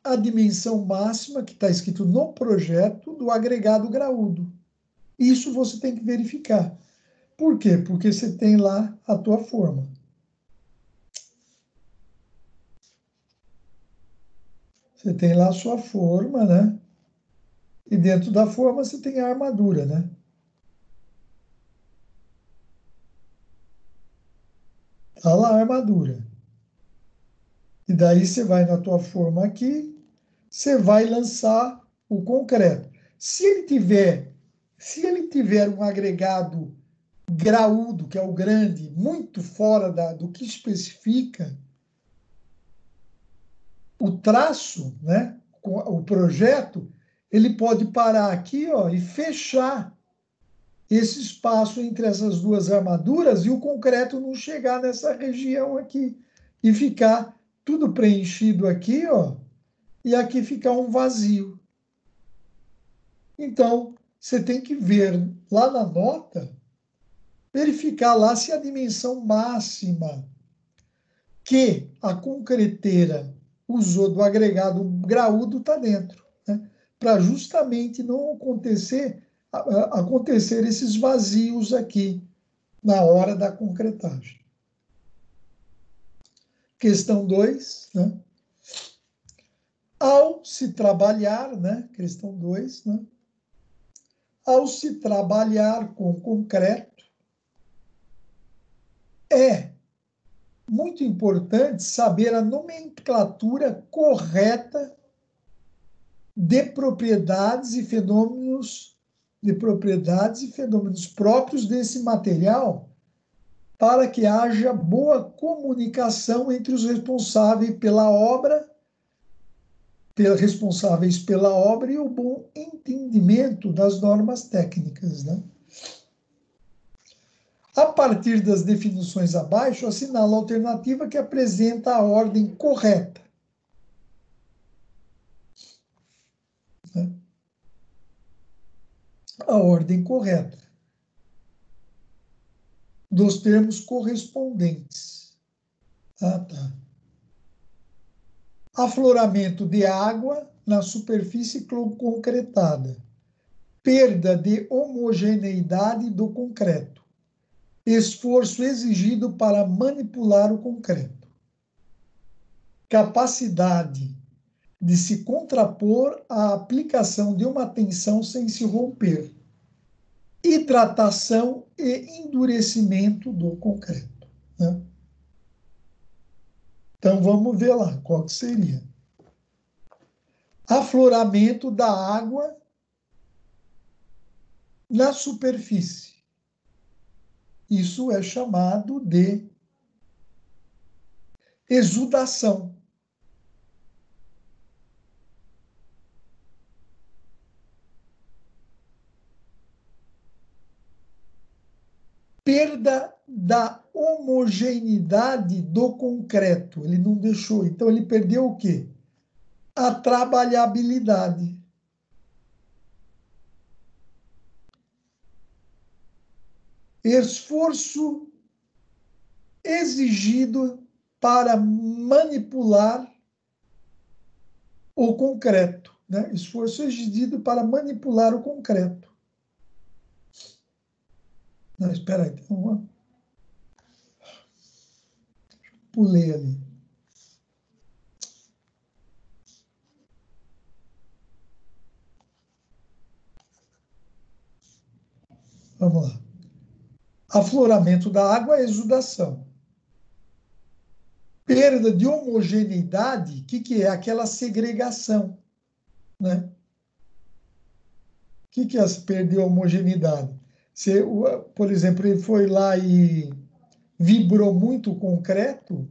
a dimensão máxima que está escrito no projeto do agregado graúdo. Isso você tem que verificar. Por quê? Porque você tem lá a tua forma. Você tem lá a sua forma, né? E dentro da forma você tem a armadura, né? Tá lá a armadura. E daí você vai na tua forma aqui, você vai lançar o concreto. Se ele tiver um agregado graúdo, que é o grande, muito fora do que especifica o traço, né, com o projeto, ele pode parar aqui, ó, e fechar esse espaço entre essas duas armaduras e o concreto não chegar nessa região aqui e ficar tudo preenchido aqui, ó, e aqui ficar um vazio. Então, você tem que ver lá na nota, verificar lá se a dimensão máxima que a concreteira usou do agregado graúdo está dentro, né? Para justamente não acontecer esses vazios aqui na hora da concretagem. Questão 2, né? Ao se trabalhar, né? Questão 2, né? Ao se trabalhar com concreto, é muito importante saber a nomenclatura correta de propriedades e fenômenos próprios desse material, para que haja boa comunicação entre os responsáveis pela obra e o bom entendimento das normas técnicas, né? A partir das definições abaixo, assinala a alternativa que apresenta a ordem correta, né? A ordem correta dos termos correspondentes. Ah, tá. Afloramento de água na superfície concretada. Perda de homogeneidade do concreto. Esforço exigido para manipular o concreto. Capacidade de se contrapor à aplicação de uma tensão sem se romper. Hidratação e endurecimento do concreto, né? Então, vamos ver lá qual que seria. Afloramento da água na superfície. Isso é chamado de exudação. Perda da homogeneidade do concreto. Ele não deixou. Então, ele perdeu o quê? A trabalhabilidade. Esforço exigido para manipular o concreto, né? Esforço exigido para manipular o concreto. Não, espera aí, pulei ali. Vamos lá. Afloramento da água é exudação. Perda de homogeneidade, o que é? Aquela segregação, né? O que é perder a homogeneidade? Se, por exemplo, ele foi lá e vibrou muito o concreto,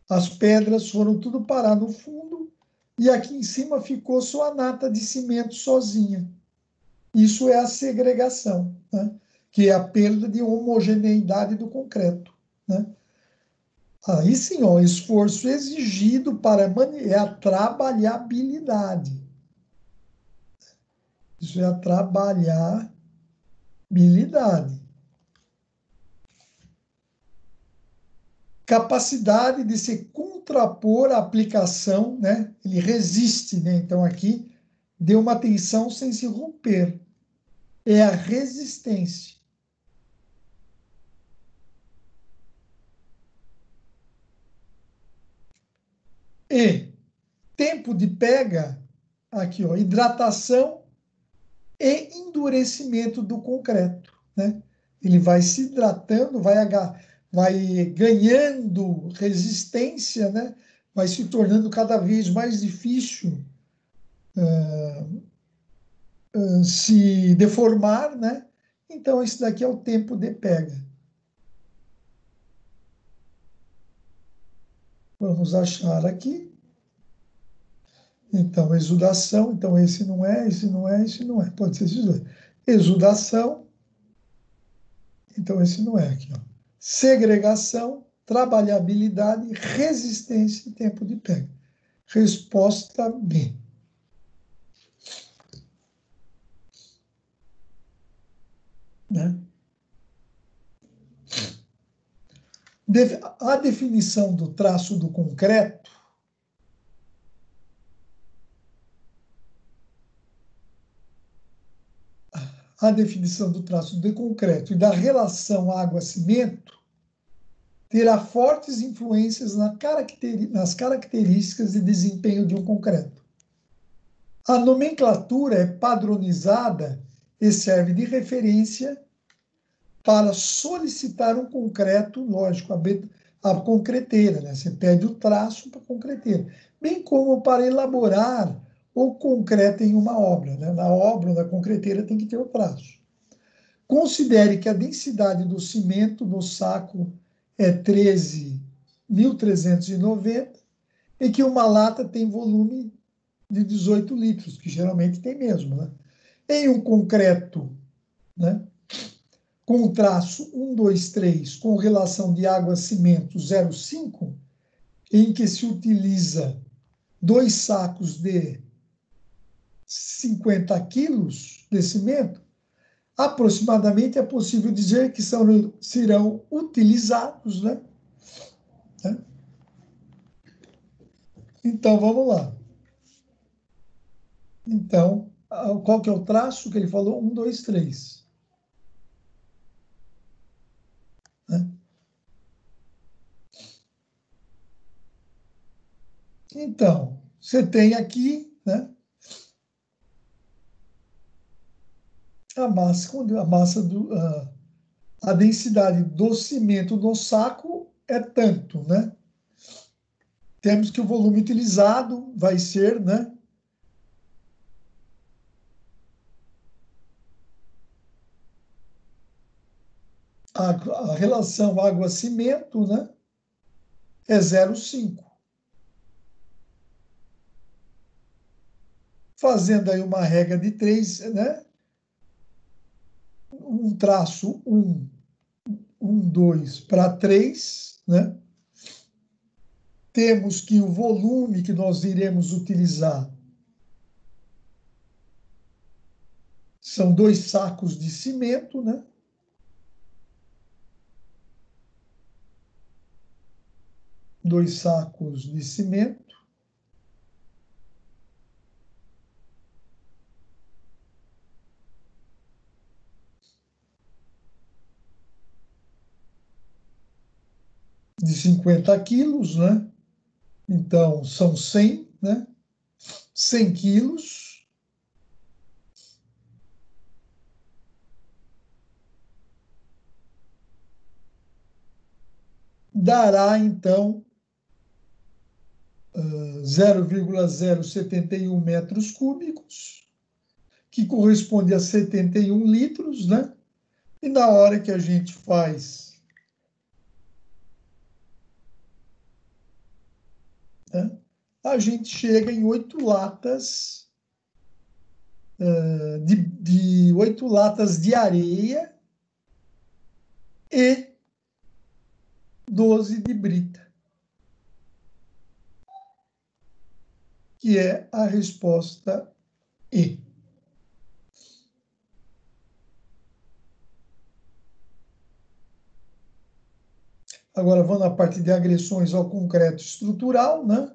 as pedras foram tudo parar no fundo e aqui em cima ficou só a nata de cimento sozinha. Isso é a segregação, né? Que é a perda de homogeneidade do concreto, né? Aí sim, ó, esforço exigido para é a trabalhabilidade. Isso é a trabalhabilidade. Capacidade de se contrapor à aplicação, né? Ele resiste, né? Então aqui deu uma tensão sem se romper. É a resistência. E tempo de pega, aqui, ó, hidratação e endurecimento do concreto, né? Ele vai se hidratando, vai ganhando resistência, né? Vai se tornando cada vez mais difícil se deformar, né? Então, esse daqui é o tempo de pega. Vamos achar aqui. Então, exudação. Então, esse não é, esse não é, esse não é. Pode ser esses dois. Exudação. Então, esse não é aqui, ó. Segregação, trabalhabilidade, resistência e tempo de pega. Resposta B. Né? A definição do traço do concreto de concreto e da relação água-cimento terá fortes influências nas características de desempenho de um concreto. A nomenclatura é padronizada e serve de referência para solicitar um concreto, lógico, a concreteira, né? Você pede o traço para a concreteira, bem como para elaborar o concreto em uma obra, né? Na obra, na concreteira, tem que ter o traço. Considere que a densidade do cimento no saco é 13.390 e que uma lata tem volume de 18 litros, que geralmente tem mesmo, né? Em um concreto, né, com traço 1, 2, 3, com relação de água-cimento 0,5, em que se utiliza 2 sacos de 50 quilos de cimento, aproximadamente é possível dizer que serão utilizados, né? Então, vamos lá. Então, qual que é o traço que ele falou? 1, 2, 3. Né? Então, você tem aqui, né, a densidade do cimento no saco é tanto, né? Temos que o volume utilizado vai ser, né, a relação água-cimento, né, é 0,5. Fazendo aí uma regra de 3, né, um traço 1, 2 para 3, né? Temos que o volume que nós iremos utilizar são 2 sacos de cimento, né? Dois sacos de cimento. De 50 quilos, né? Então, são 100, né? 100 quilos. Dará, então, 0,071 metros cúbicos, que corresponde a 71 litros, né? E na hora que a gente faz, né, a gente chega em 8 latas de 8 latas de areia e 12 de brita, que é a resposta E. Agora, vamos na parte de agressões ao concreto estrutural, né?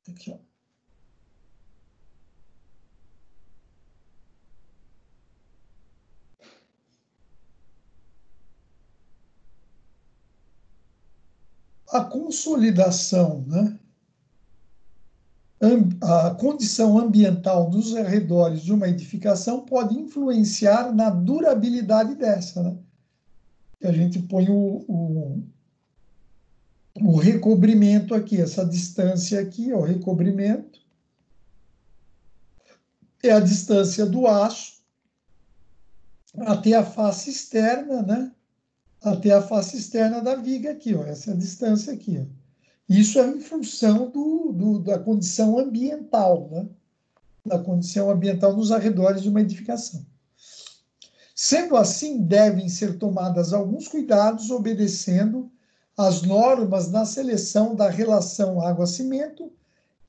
Aqui, ó. A consolidação, né? A condição ambiental dos arredores de uma edificação pode influenciar na durabilidade dessa, né? A gente põe o recobrimento aqui, essa distância aqui, ó, o recobrimento, é a distância do aço até a face externa, né? Até a face externa da viga aqui, ó, essa é a distância aqui, ó. Isso é em função da condição ambiental, né? Da condição ambiental nos arredores de uma edificação. Sendo assim, devem ser tomadas alguns cuidados obedecendo às normas na seleção da relação água-cimento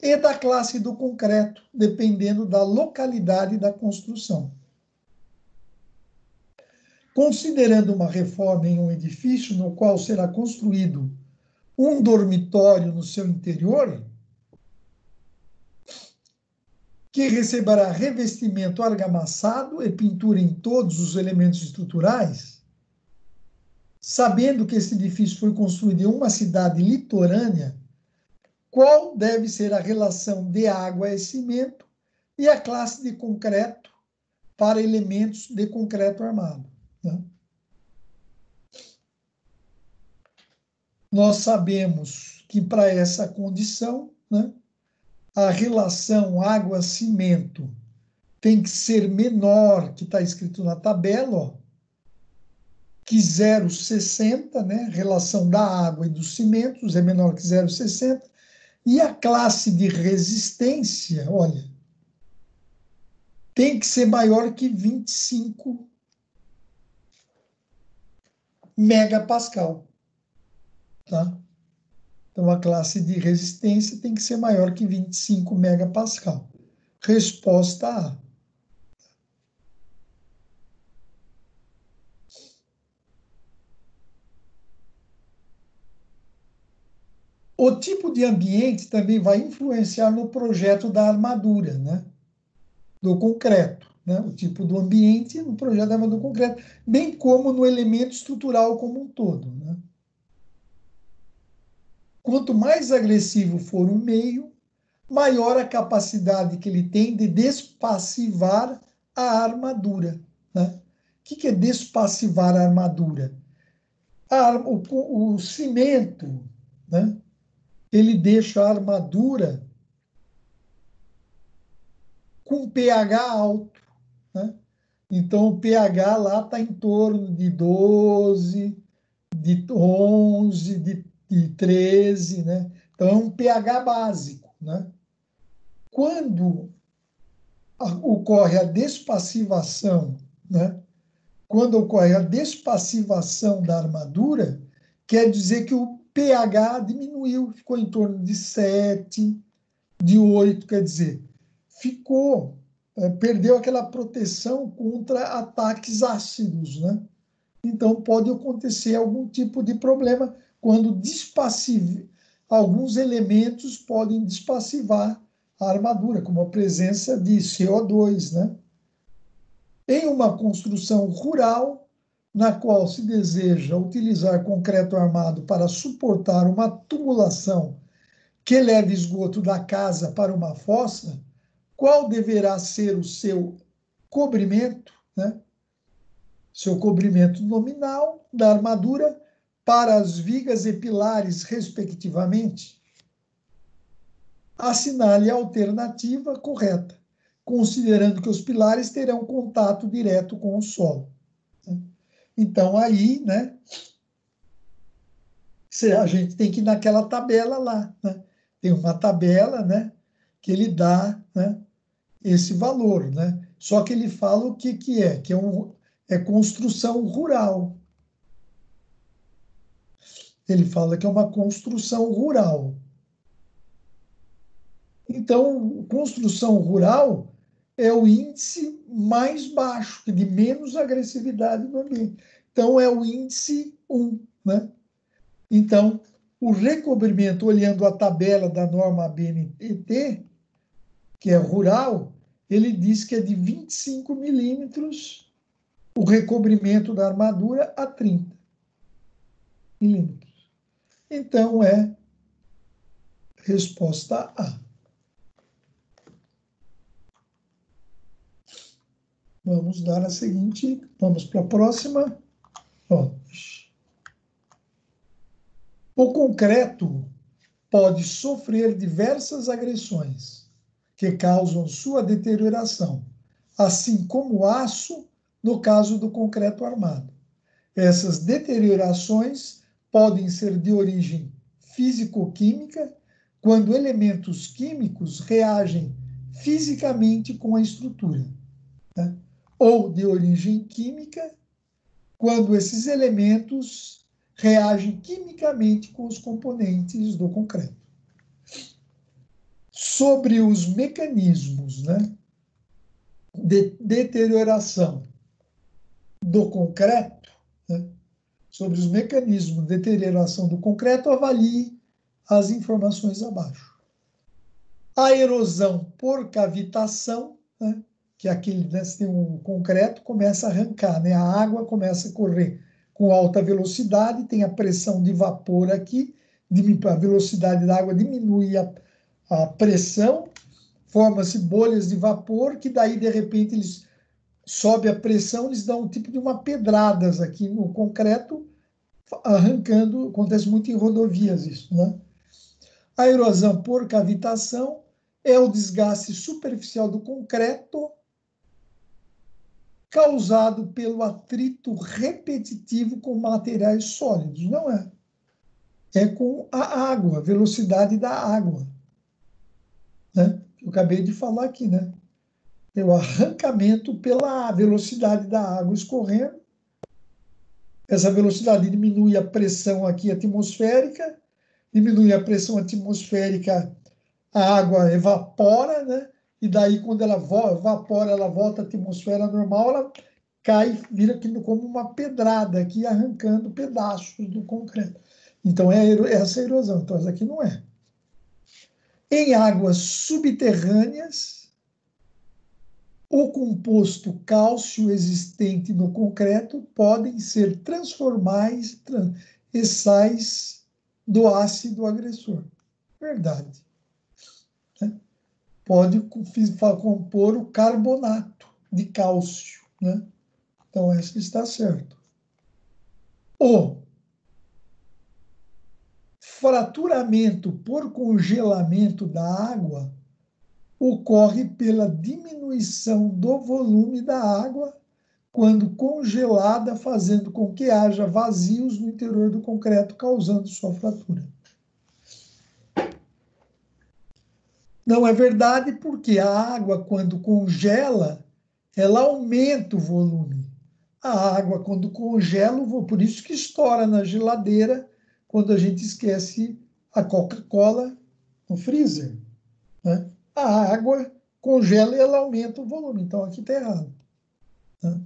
e da classe do concreto, dependendo da localidade da construção. Considerando uma reforma em um edifício no qual será construído um dormitório no seu interior, que receberá revestimento argamassado e pintura em todos os elementos estruturais, sabendo que esse edifício foi construído em uma cidade litorânea, qual deve ser a relação de água e cimento e a classe de concreto para elementos de concreto armado, né? Nós sabemos que para essa condição, né, a relação água-cimento tem que ser menor, que está escrito na tabela, ó, que 0,60, né? Relação da água e dos cimentos é menor que 0,60. E a classe de resistência, olha, tem que ser maior que 25 megapascal, tá? Então, a classe de resistência tem que ser maior que 25 megapascal. Resposta A. O tipo de ambiente também vai influenciar no projeto da armadura, né? Do concreto, né? O tipo do ambiente no projeto da armadura do concreto, bem como no elemento estrutural como um todo, né? Quanto mais agressivo for o meio, maior a capacidade que ele tem de despassivar a armadura, né? O que é despassivar a armadura? O cimento, né? Ele deixa a armadura com pH alto, né? Então, o pH lá está em torno de 12, de 11, de 13, né? Então, é um pH básico, né? Quando ocorre a despassivação, né? Quando ocorre a despassivação da armadura, quer dizer que o pH diminuiu, ficou em torno de 7, de 8, quer dizer, perdeu aquela proteção contra ataques ácidos, né? Então, pode acontecer algum tipo de problema quando alguns elementos podem despassivar a armadura, como a presença de CO2, né? Em uma construção rural, na qual se deseja utilizar concreto armado para suportar uma tubulação que leve esgoto da casa para uma fossa, qual deverá ser o seu cobrimento, né? Seu cobrimento nominal da armadura para as vigas e pilares, respectivamente, assinale a alternativa correta, considerando que os pilares terão contato direto com o solo. Então, aí, né, a gente tem que ir naquela tabela lá, né? Tem uma tabela, né, que ele dá, né, esse valor, né? Só que ele fala o que é, que é construção rural. Ele fala que é uma construção rural. Então, construção rural é o índice mais baixo, de menos agressividade no ambiente. Então, é o índice 1, né? Então, o recobrimento, olhando a tabela da norma ABNT, que é rural, ele diz que é de 25 milímetros o recobrimento da armadura a 30 milímetros. Então, é resposta A. Vamos dar a seguinte, vamos para a próxima. Ó. O concreto pode sofrer diversas agressões que causam sua deterioração, assim como o aço no caso do concreto armado. Essas deteriorações podem ser de origem físico-química, quando elementos químicos reagem fisicamente com a estrutura, né? Ou de origem química, quando esses elementos reagem quimicamente com os componentes do concreto. Sobre os mecanismos, né, de deterioração do concreto, né, sobre os mecanismos de deterioração do concreto, avalie as informações abaixo. A erosão por cavitação, né, que é aquele, né, se tem um concreto, começa a arrancar, né, a água começa a correr com alta velocidade, tem a pressão de vapor aqui, a velocidade da água diminui a pressão, forma-se bolhas de vapor, que daí, de repente, eles sobe a pressão, eles dão um tipo de uma pedradas aqui no concreto, arrancando, acontece muito em rodovias isso, né? A erosão por cavitação é o desgaste superficial do concreto causado pelo atrito repetitivo com materiais sólidos. Não é. É com a água, a velocidade da água, né? Eu acabei de falar aqui, né? É o arrancamento pela velocidade da água escorrendo. Essa velocidade diminui a pressão aqui atmosférica, diminui a pressão atmosférica, a água evapora, né? E daí, quando ela evapora, ela volta à atmosfera normal, ela cai, vira como uma pedrada aqui, arrancando pedaços do concreto. Então, é essa erosão. Então, essa aqui não é. Em águas subterrâneas, o composto cálcio existente no concreto podem ser transformais em sais do ácido agressor. Verdade. Né? Pode compor o carbonato de cálcio, né? Então, essa está certo. O fraturamento por congelamento da água ocorre pela diminuição do volume da água quando congelada, fazendo com que haja vazios no interior do concreto, causando sua fratura. Não é verdade, porque a água, quando congela, ela aumenta o volume. A água, quando congela, por isso que estoura na geladeira quando a gente esquece a Coca-Cola no freezer, né? A água congela e ela aumenta o volume. Então, aqui está errado, né?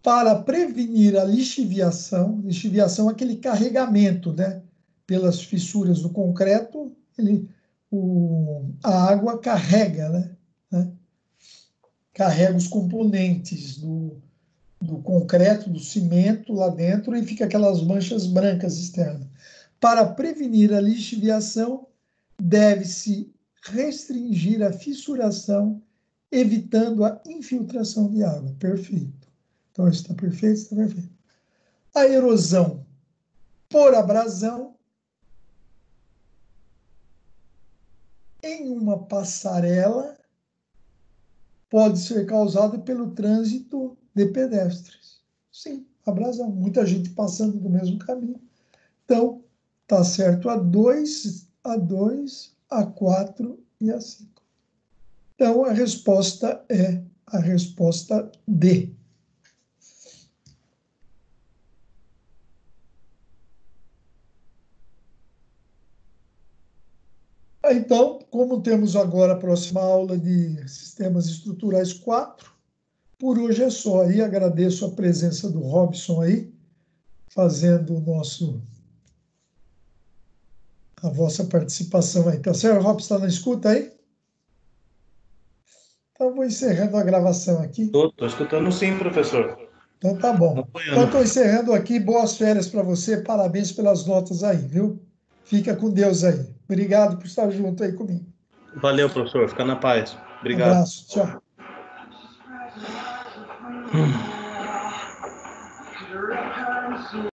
Para prevenir a lixiviação é aquele carregamento, né, pelas fissuras do concreto, a água carrega, né? Carrega os componentes do concreto, do cimento lá dentro e fica aquelas manchas brancas externas. Para prevenir a lixiviação, deve-se restringir a fissuração, evitando a infiltração de água. Perfeito. Então, isso está perfeito, está perfeito. A erosão por abrasão em uma passarela pode ser causada pelo trânsito de pedestres. Sim, abrasão. Muita gente passando do mesmo caminho. Então, está certo a 2, a 4 e a 5. Então, a resposta é a resposta D. Então, como temos agora a próxima aula de Sistemas Estruturais 4, por hoje é só. Aí agradeço a presença do Robson aí, fazendo a vossa participação aí. Tá certo? Robson, está na escuta aí? Então, vou encerrando a gravação aqui. Estou escutando sim, professor. Então, tá bom. Então, estou encerrando aqui. Boas férias para você. Parabéns pelas notas aí, viu? Fica com Deus aí. Obrigado por estar junto aí comigo. Valeu, professor. Fica na paz. Obrigado. Abraço. Tchau.